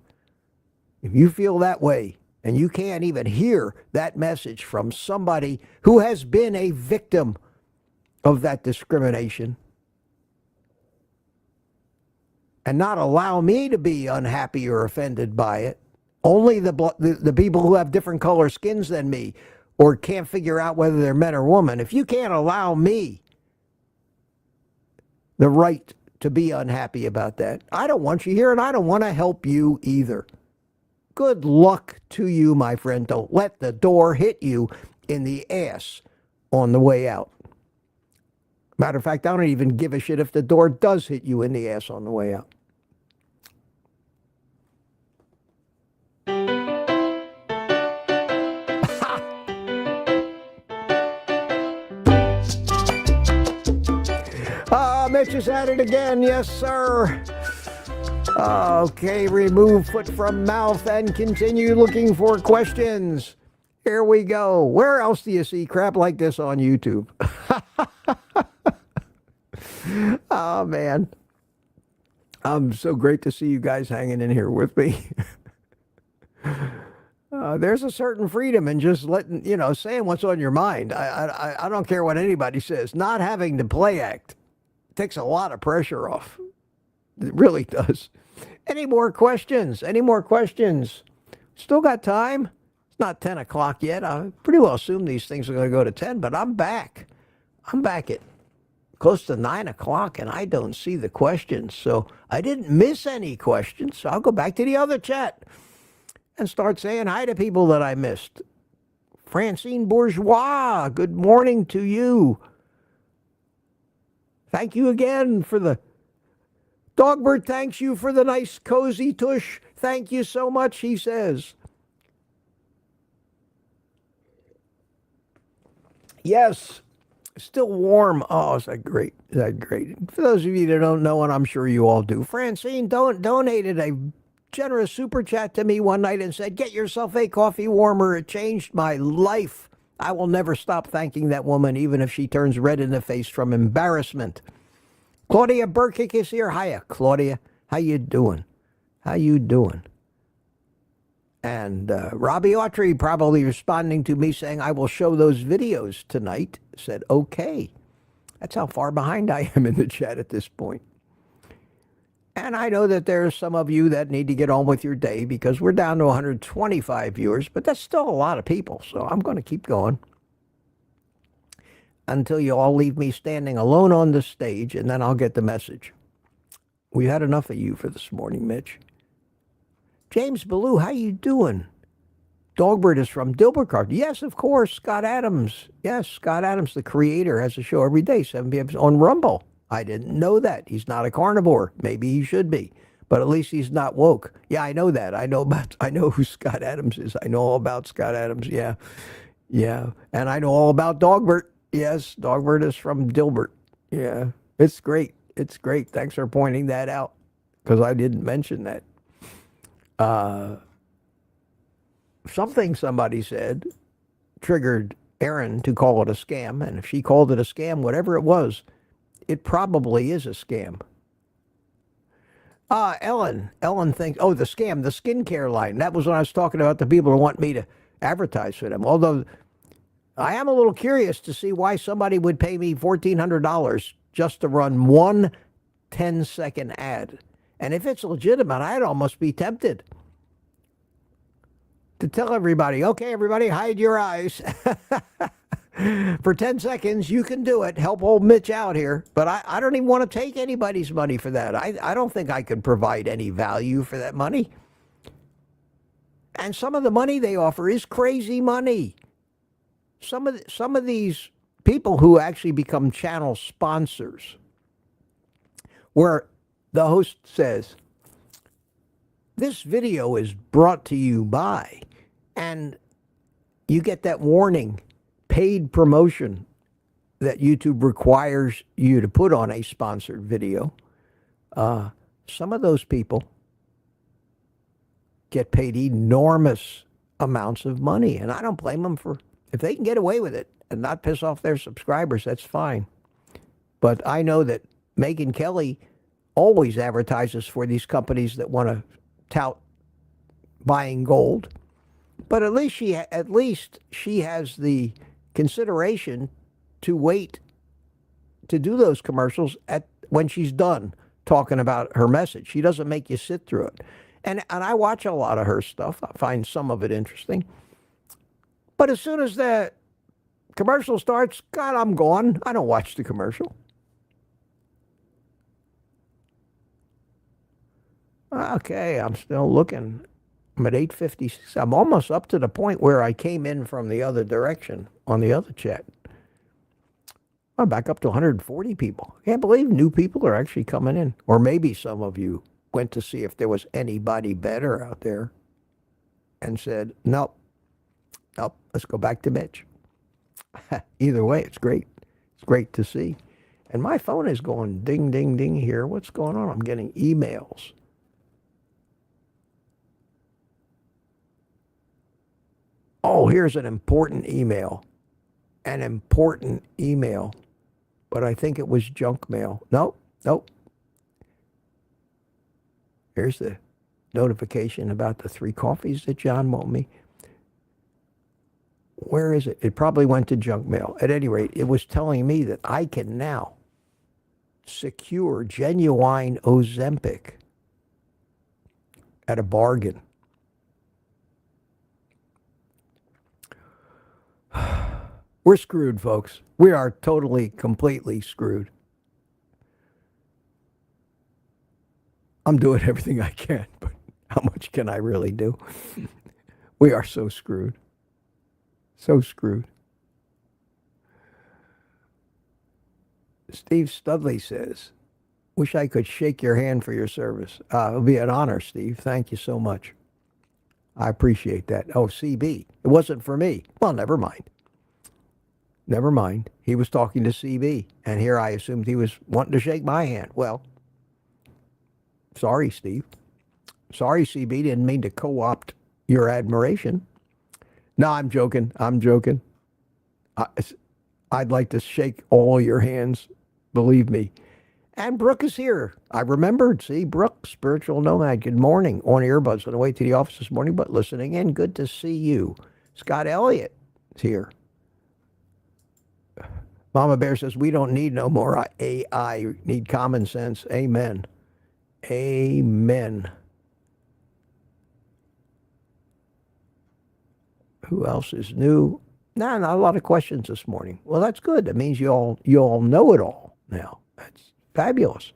If you feel that way, and you can't even hear that message from somebody who has been a victim of that discrimination, and not allow me to be unhappy or offended by it, only the people who have different color skins than me or can't figure out whether they're men or women, if you can't allow me the right to be unhappy about that, I don't want you here, and I don't want to help you either. Good luck to you, my friend. Don't let the door hit you in the ass on the way out. Matter of fact, I don't even give a shit if the door does hit you in the ass on the way out. Mitch is at it again. Yes, sir. Okay, remove foot from mouth and continue looking for questions. Here we go. Where else do you see crap like this on YouTube? Oh, man. So great to see you guys hanging in here with me. There's a certain freedom in just letting, saying what's on your mind. I don't care what anybody says. Not having to play act takes a lot of pressure off. It really does. Any more questions? Any more questions? Still got time. It's not 10 o'clock yet. I pretty well assume these things are going to go to 10, but I'm back. I'm back at close to 9 o'clock, and I don't see the questions. So I didn't miss any questions. So I'll go back to the other chat and start saying hi to people that I missed. Francine Bourgeois, good morning to you. Thank you again for the... Dogbert thanks you for the nice cozy tush. Thank you so much, he says. Yes, still warm. Oh, is that great? Is that great? For those of you that don't know, and I'm sure you all do, Francine donated a generous super chat to me one night and said, "Get yourself a coffee warmer. It changed my life." I will never stop thanking that woman, even if she turns red in the face from embarrassment. Claudia Burkick is here. Hiya, Claudia. How you doing? How you doing? And Robbie Autry, probably responding to me saying, "I will show those videos tonight," said, okay. That's how far behind I am in the chat at this point. And I know that there's some of you that need to get on with your day because we're down to 125 viewers, but that's still a lot of people, so I'm going to keep going until you all leave me standing alone on the stage, and then I'll get the message. We had enough of you for this morning, Mitch. James Ballou, how you doing? Dogbert is from Dilbert. Yes, of course, Scott Adams. Yes, Scott Adams, the creator, has a show every day, 7 p.m. on Rumble. I didn't know that. He's not a carnivore. Maybe he should be, but at least he's not woke. Yeah, I know that. I know who Scott Adams is. I know all about Scott Adams. Yeah. And I know all about Dogbert. Yes, Dogbert is from Dilbert. Yeah, it's great. It's great. Thanks for pointing that out because I didn't mention that. Uh, Something somebody said triggered Erin to call it a scam. And if she called it a scam, whatever it was, it probably is a scam. Ellen thinks, oh, the scam, the skincare line. That was when I was talking about the people who want me to advertise for them. Although I am a little curious to see why somebody would pay me $1,400 just to run one 10-second ad. And if it's legitimate, I'd almost be tempted to tell everybody, okay, everybody, hide your eyes. For 10 seconds, you can do it. Help old Mitch out here. But I don't even want to take anybody's money for that. I don't think I could provide any value for that money. And some of the money they offer is crazy money. Some of these people who actually become channel sponsors, where the host says, this video is brought to you by, and you get that warning, paid promotion that YouTube requires you to put on a sponsored video. Some of those people get paid enormous amounts of money, and I don't blame them for, if they can get away with it and not piss off their subscribers, that's fine. But I know that Megyn Kelly always advertises for these companies that want to tout buying gold. But at least she has the consideration to wait to do those commercials when she's done talking about her message. She doesn't make you sit through it. And I watch a lot of her stuff. I find some of it interesting. But as soon as the commercial starts, God, I'm gone. I don't watch the commercial. Okay, I'm still looking. I'm at 8:56. I'm almost up to the point where I came in from the other direction on the other chat. I'm back up to 140 people. I can't believe new people are actually coming in. Or maybe some of you went to see if there was anybody better out there and said, nope, let's go back to Mitch. Either way, it's great. It's great to see. And my phone is going ding, ding, ding here. What's going on? I'm getting emails. Oh, here's an important email. An important email. But I think it was junk mail. Nope. Here's the notification about the 3 coffees that John wrote me. Where is it? It probably went to junk mail. At any rate, it was telling me that I can now secure genuine Ozempic at a bargain. We're screwed, folks. We are totally, completely screwed. I'm doing everything I can, but how much can I really do? We are so screwed. So screwed. Steve Studley says, wish I could shake your hand for your service. It would be an honor, Steve. Thank you so much. I appreciate that. Oh, CB. It wasn't for me. Well, never mind. Never mind. He was talking to CB, and here I assumed he was wanting to shake my hand. Well, sorry, Steve. Sorry, CB. Didn't mean to co-opt your admiration. No, I'm joking. I'd like to shake all your hands, believe me. And Brooke is here. I remembered. See, Brooke, spiritual nomad. Good morning. On earbuds on the way to the office this morning, but listening in. Good to see you. Scott Elliott is here. Mama Bear says, we don't need no more AI. We need common sense. Amen. Amen. Who else is new? Not a lot of questions this morning. Well, that's good. That means you all know it all now. That's fabulous.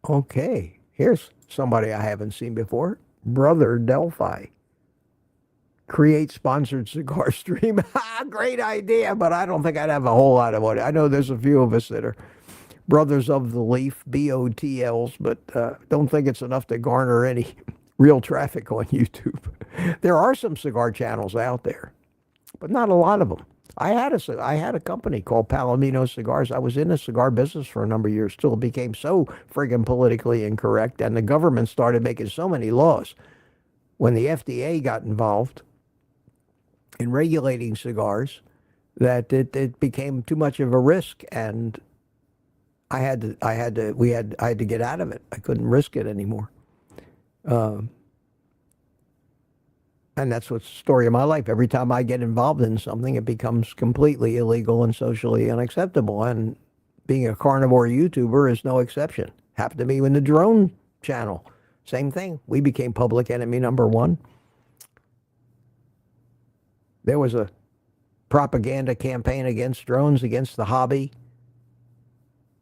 Okay, here's somebody I haven't seen before. Brother Delphi. Create sponsored cigar stream. Great idea, but I don't think I'd have a whole lot of money. I know there's a few of us that are Brothers of the Leaf, BOTLs, but don't think it's enough to garner any real traffic on YouTube. There are some cigar channels out there, but not a lot of them. I had a company called Palomino Cigars. I was in the cigar business for a number of years till it became so friggin' politically incorrect, and the government started making so many laws. When the FDA got involved in regulating cigars, that it became too much of a risk, and I had to get out of it. I couldn't risk it anymore. And that's what's the story of my life. Every time I get involved in something, it becomes completely illegal and socially unacceptable. And being a carnivore YouTuber is no exception. Happened to me with the drone channel. Same thing. We became public enemy number one. There was a propaganda campaign against drones, against the hobby,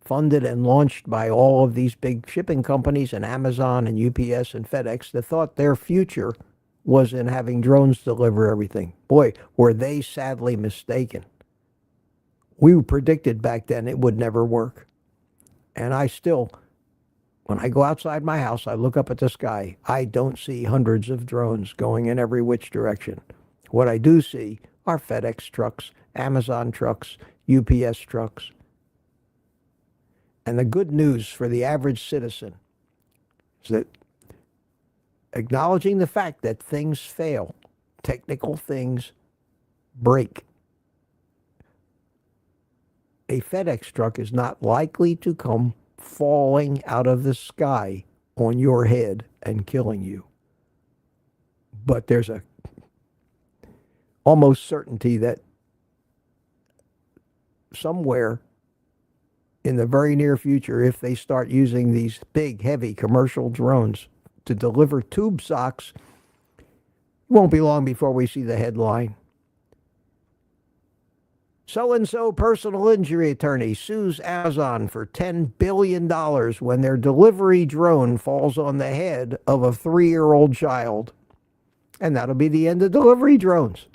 funded and launched by all of these big shipping companies and Amazon and UPS and FedEx that thought their future was in having drones deliver everything. Boy, were they sadly mistaken. We predicted back then it would never work. And I still, when I go outside my house, I look up at the sky. I don't see hundreds of drones going in every which direction. What I do see are FedEx trucks, Amazon trucks, UPS trucks. And the good news for the average citizen is that acknowledging the fact that things fail, technical things break. A FedEx truck is not likely to come falling out of the sky on your head and killing you. But there's a almost certainty that somewhere in the very near future, if they start using these big, heavy commercial drones to deliver tube socks, it won't be long before we see the headline. So-and-so personal injury attorney sues Amazon for $10 billion when their delivery drone falls on the head of a 3-year-old child. And that'll be the end of delivery drones.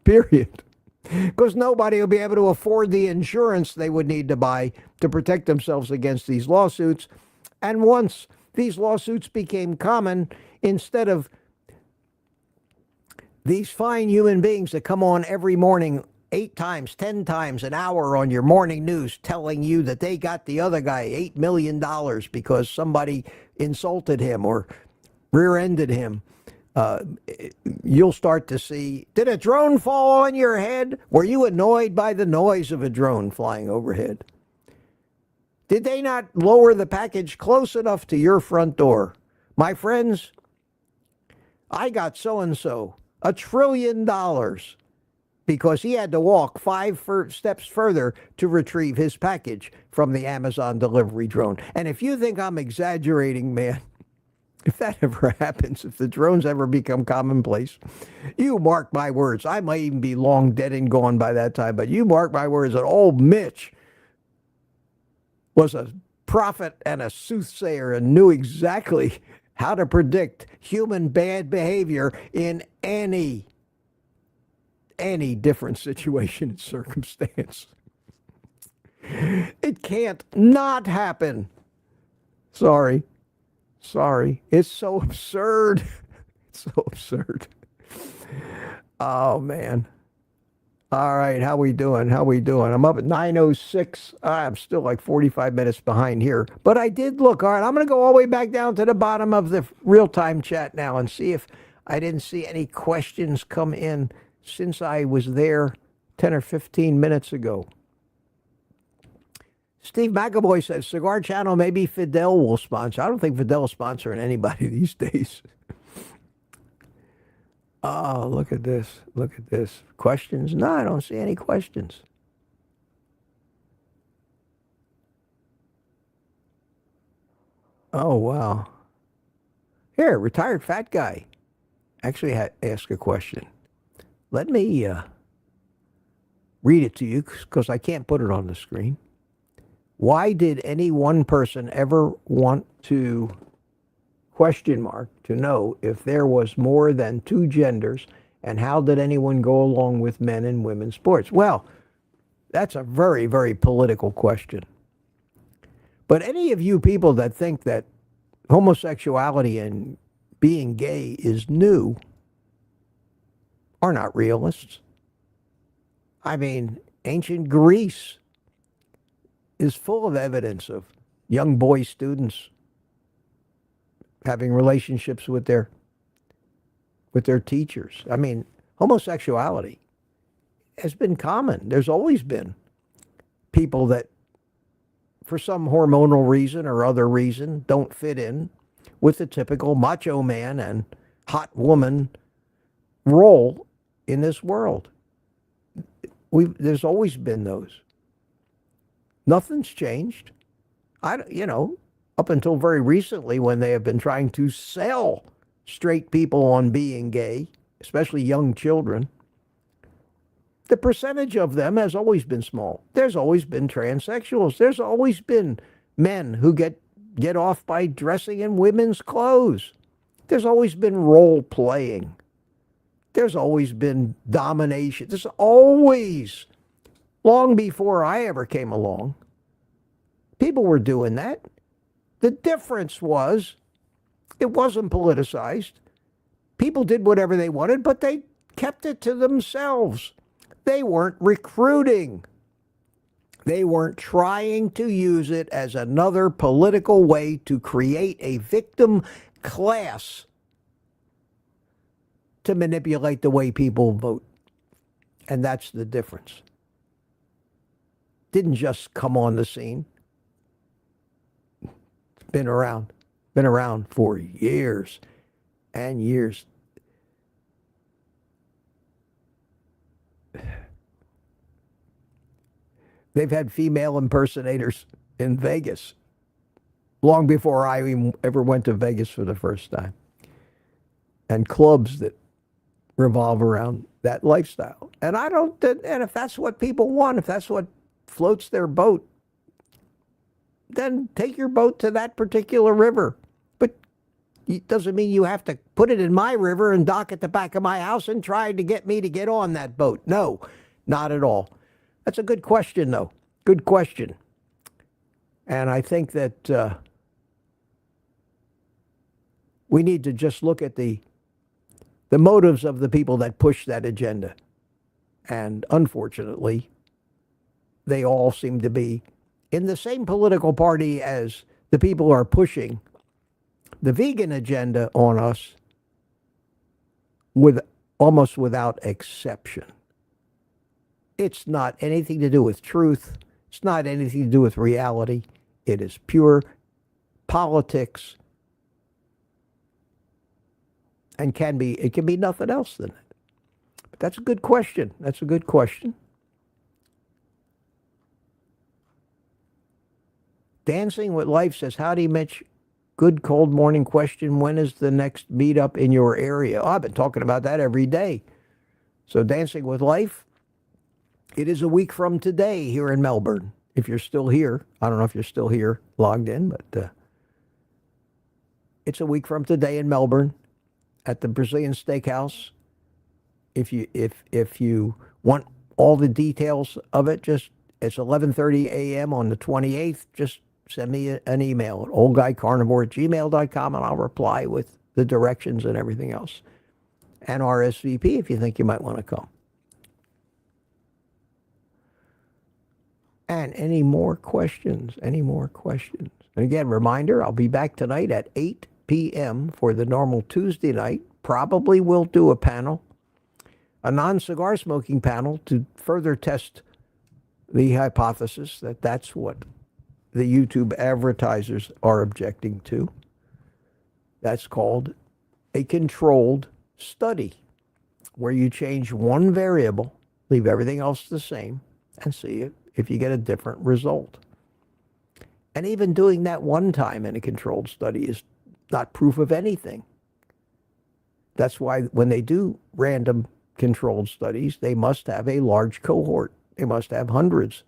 Period. Because nobody will be able to afford the insurance they would need to buy to protect themselves against these lawsuits. And once these lawsuits became common, instead of these fine human beings that come on every morning 8 times, 10 times an hour on your morning news telling you that they got the other guy $8 million because somebody insulted him or rear-ended him, you'll start to see, did a drone fall on your head? Were you annoyed by the noise of a drone flying overhead? Did they not lower the package close enough to your front door? My friends, I got so-and-so $1 trillion because he had to walk 5 steps further to retrieve his package from the Amazon delivery drone. And if you think I'm exaggerating, man, if that ever happens, if the drones ever become commonplace, you mark my words. I might even be long dead and gone by that time, but you mark my words that old Mitch was a prophet and a soothsayer and knew exactly how to predict human bad behavior in any different situation and circumstance. It can't not happen. Sorry. It's so absurd. It's so absurd. Oh, man. All right, how we doing? I'm up at 9:06. I'm still like 45 minutes behind here. But I did look. All right, I'm going to go all the way back down to the bottom of the real-time chat now and see if I didn't see any questions come in since I was there 10 or 15 minutes ago. Steve McAvoy says, Cigar Channel, maybe Fidel will sponsor. I don't think Fidel's sponsoring anybody these days. Oh, look at this. Questions? No, I don't see any questions. Oh, wow. Here, retired fat guy actually asked a question. Let me read it to you because I can't put it on the screen. Why did any one person ever want to, to know if there was more than 2 genders, and how did anyone go along with men and women's sports? Well, that's a very, very political question. But any of you people that think that homosexuality and being gay is new are not realists. I mean, ancient Greece is full of evidence of young boy students having relationships with their teachers. I mean, homosexuality has been common. There's always been people that, for some hormonal reason or other reason, don't fit in with the typical macho man and hot woman role in this world. There's always been those. Nothing's changed. Up until very recently, when they have been trying to sell straight people on being gay, especially young children, the percentage of them has always been small. There's always been transsexuals. There's always been men who get off by dressing in women's clothes. There's always been role playing. There's always been domination. There's always, long before I ever came along, people were doing that. The difference was it wasn't politicized. People did whatever they wanted, but they kept it to themselves. They weren't recruiting. They weren't trying to use it as another political way to create a victim class to manipulate the way people vote. And that's the difference. Didn't just come on the scene. It's been around for years and years. They've had female impersonators in Vegas long before I even ever went to Vegas for the first time. And clubs that revolve around that lifestyle. And if that's what people want, if that's what floats their boat, then take your boat to that particular river. But it doesn't mean you have to put it in my river and dock at the back of my house and try to get me to get on that boat. No, not at all. That's a good question, though. Good question. And I think that we need to just look at the motives of the people that push that agenda. And unfortunately, they all seem to be in the same political party as the people who are pushing the vegan agenda on us, with almost without exception. It's not anything to do with truth. It's not anything to do with reality. It is pure politics, and it can be nothing else than that. But that's a good question. That's a good question. Dancing with Life says, howdy, Mitch. Good cold morning question. When is the next meetup in your area? Oh, I've been talking about that every day. So Dancing with Life, it is a week from today here in Melbourne. If you're still here, I don't know if you're still here logged in, but it's a week from today in Melbourne at the Brazilian Steakhouse. If you want all the details of it, it's 11:30 a.m. on the 28th. Just send me an email at oldguycarnivore@gmail.com, and I'll reply with the directions and everything else. And RSVP if you think you might want to come. And any more questions? Any more questions? And again, reminder, I'll be back tonight at 8 p.m. for the normal Tuesday night. Probably will do a panel, a non-cigar smoking panel, to further test the hypothesis that that's what the YouTube advertisers are objecting to. That's called a controlled study, where you change one variable, leave everything else the same, and see if you get a different result. And even doing that one time in a controlled study is not proof of anything. That's why when they do random controlled studies, they must have a large cohort. They must have hundreds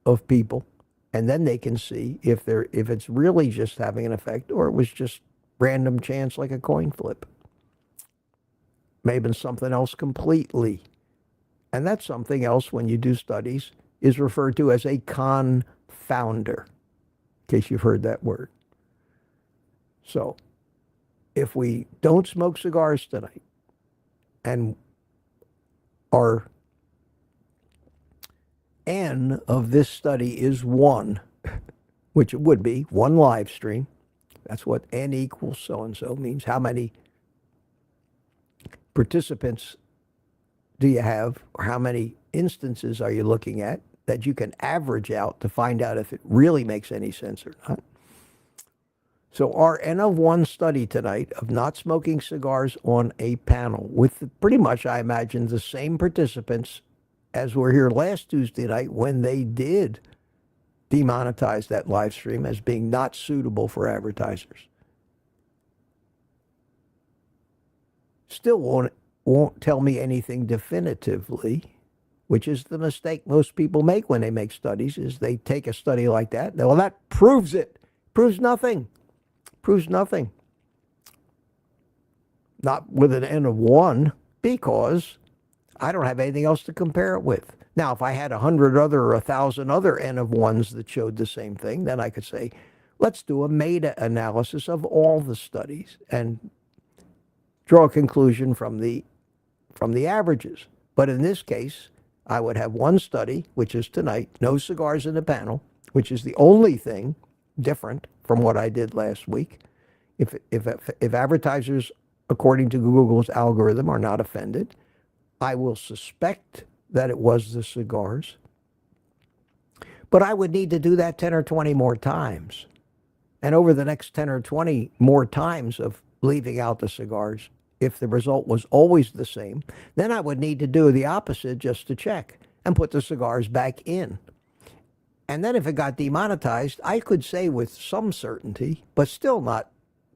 of people, and then they can see if it's really just having an effect or it was just random chance, like a coin flip. Maybe something else completely. And that's something else, when you do studies, is referred to as a confounder, in case you've heard that word. So if we don't smoke cigars tonight and our N of this study is 1, which it would be, 1 live stream. That's what N equals so-and-so means. How many participants do you have, or how many instances are you looking at that you can average out to find out if it really makes any sense or not? So our N of 1 study tonight of not smoking cigars on a panel with pretty much, I imagine, the same participants as were here last Tuesday night when they did demonetize that live stream as being not suitable for advertisers. Still won't tell me anything definitively, which is the mistake most people make when they make studies, is they take a study like that. Well, that proves it. Proves nothing. Proves nothing. Not with an N of 1, because I don't have anything else to compare it with. Now, if I had 100 other or 1,000 other N of 1s that showed the same thing, then I could say, let's do a meta-analysis of all the studies and draw a conclusion from the averages. But in this case, I would have one study, which is tonight, no cigars in the panel, which is the only thing different from what I did last week. If advertisers, according to Google's algorithm, are not offended, I will suspect that it was the cigars. But I would need to do that 10 or 20 more times. And over the next 10 or 20 more times of leaving out the cigars, if the result was always the same, then I would need to do the opposite just to check and put the cigars back in. And then if it got demonetized, I could say with some certainty, but still not,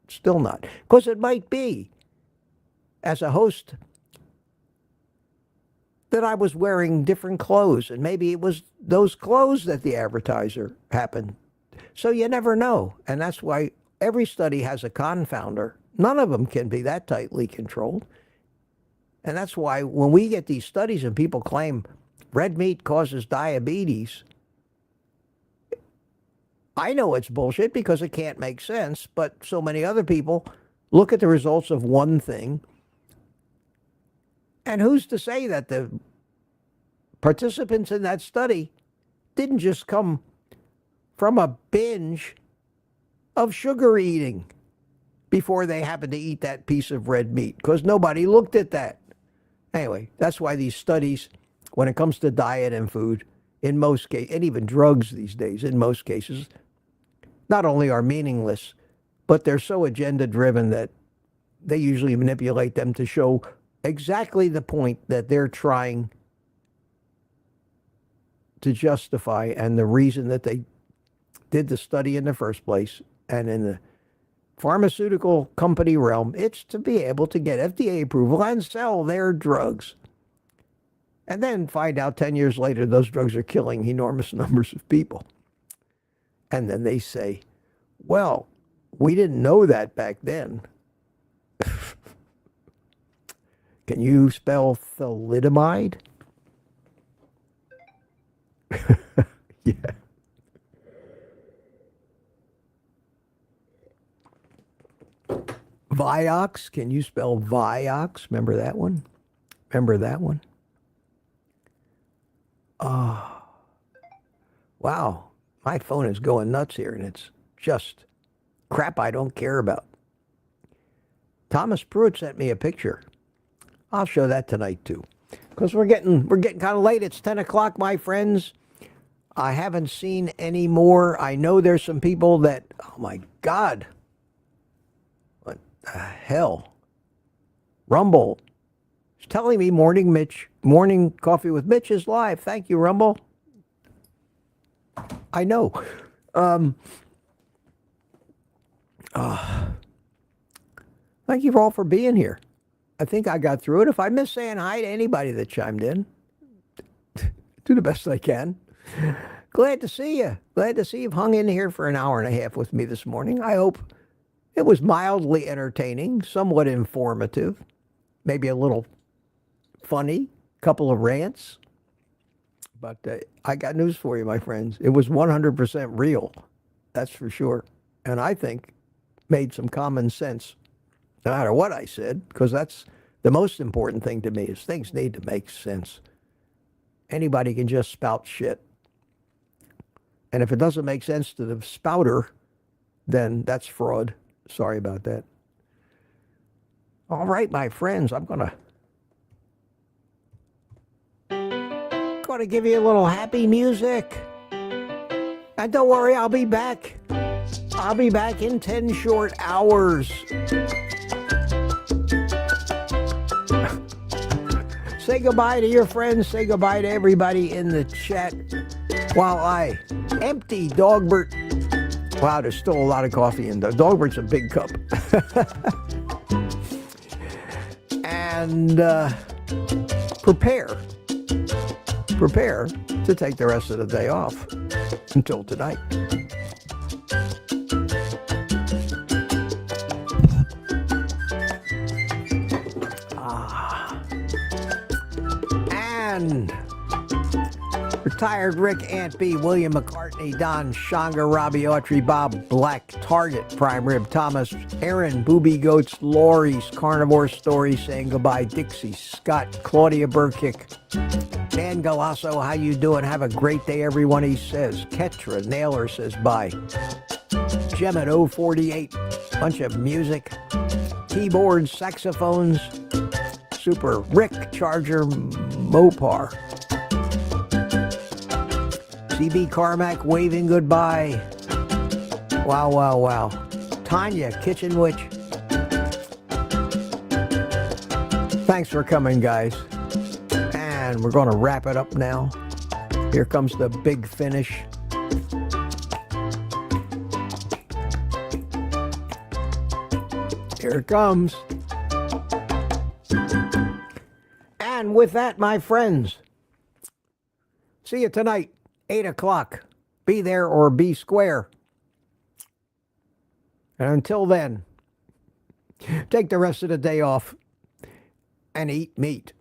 because it might be, as a host, that I was wearing different clothes, and maybe it was those clothes that the advertiser happened. So you never know, and that's why every study has a confounder. None of them can be that tightly controlled. And that's why when we get these studies and people claim red meat causes diabetes, I know it's bullshit because it can't make sense, but so many other people look at the results of one thing. And who's to say that the participants in that study didn't just come from a binge of sugar eating before they happened to eat that piece of red meat? Because nobody looked at that. Anyway, that's why these studies, when it comes to diet and food, in most cases, and even drugs these days, in most cases, not only are meaningless, but they're so agenda-driven that they usually manipulate them to show exactly the point that they're trying to justify and the reason that they did the study in the first place. And in the pharmaceutical company realm, it's to be able to get FDA approval and sell their drugs. And then find out 10 years later those drugs are killing enormous numbers of people. And then they say, well, we didn't know that back then. Can you spell thalidomide? Yeah. Vioxx, can you spell Vioxx? Remember that one? Remember that one? Oh, wow. My phone is going nuts here, and it's just crap I don't care about. Thomas Pruitt sent me a picture. I'll show that tonight, too. Because we're getting kind of late. It's 10 o'clock, my friends. I haven't seen any more. I know there's some people that, oh, my God. What the hell? Rumble is telling me Morning Coffee with Mitch is live. Thank you, Rumble. I know. Thank you all for being here. I think I got through it. If I miss saying hi to anybody that chimed in, do the best I can. Glad to see you. Glad to see you've hung in here for an hour and a half with me this morning. I hope it was mildly entertaining, somewhat informative, maybe a little funny, couple of rants. But I got news for you, my friends. It was 100% real. That's for sure. And I think made some common sense no matter what I said, because that's the most important thing to me is things need to make sense. Anybody can just spout shit. And if it doesn't make sense to the spouter, then that's fraud. Sorry about that. All right, my friends, I'm gonna give you a little happy music. And don't worry, I'll be back. I'll be back in 10 short hours. Say goodbye to your friends. Say goodbye to everybody in the chat while I empty Dogbert. Wow, there's still a lot of coffee in there. Dogbert's a big cup. And prepare to take the rest of the day off until tonight. And retired Rick, Aunt B, William McCartney, Don Shonga, Robbie Autry, Bob Black, Target, Prime Rib, Thomas, Aaron, Booby Goats, Laurie's Carnivore Story, saying goodbye, Dixie, Scott, Claudia Burkick, Dan Galasso, how you doing? Have a great day, everyone, he says. Ketra Naylor says bye. Gem at 048, bunch of music, keyboards, saxophones, Super Rick, Charger, Mopar. CB Carmack waving goodbye. Wow, wow, wow. Tanya, Kitchen Witch. Thanks for coming, guys. And we're going to wrap it up now. Here comes the big finish. Here it comes. And with that, my friends, see you tonight, 8 o'clock. Be there or be square. And until then, take the rest of the day off and eat meat.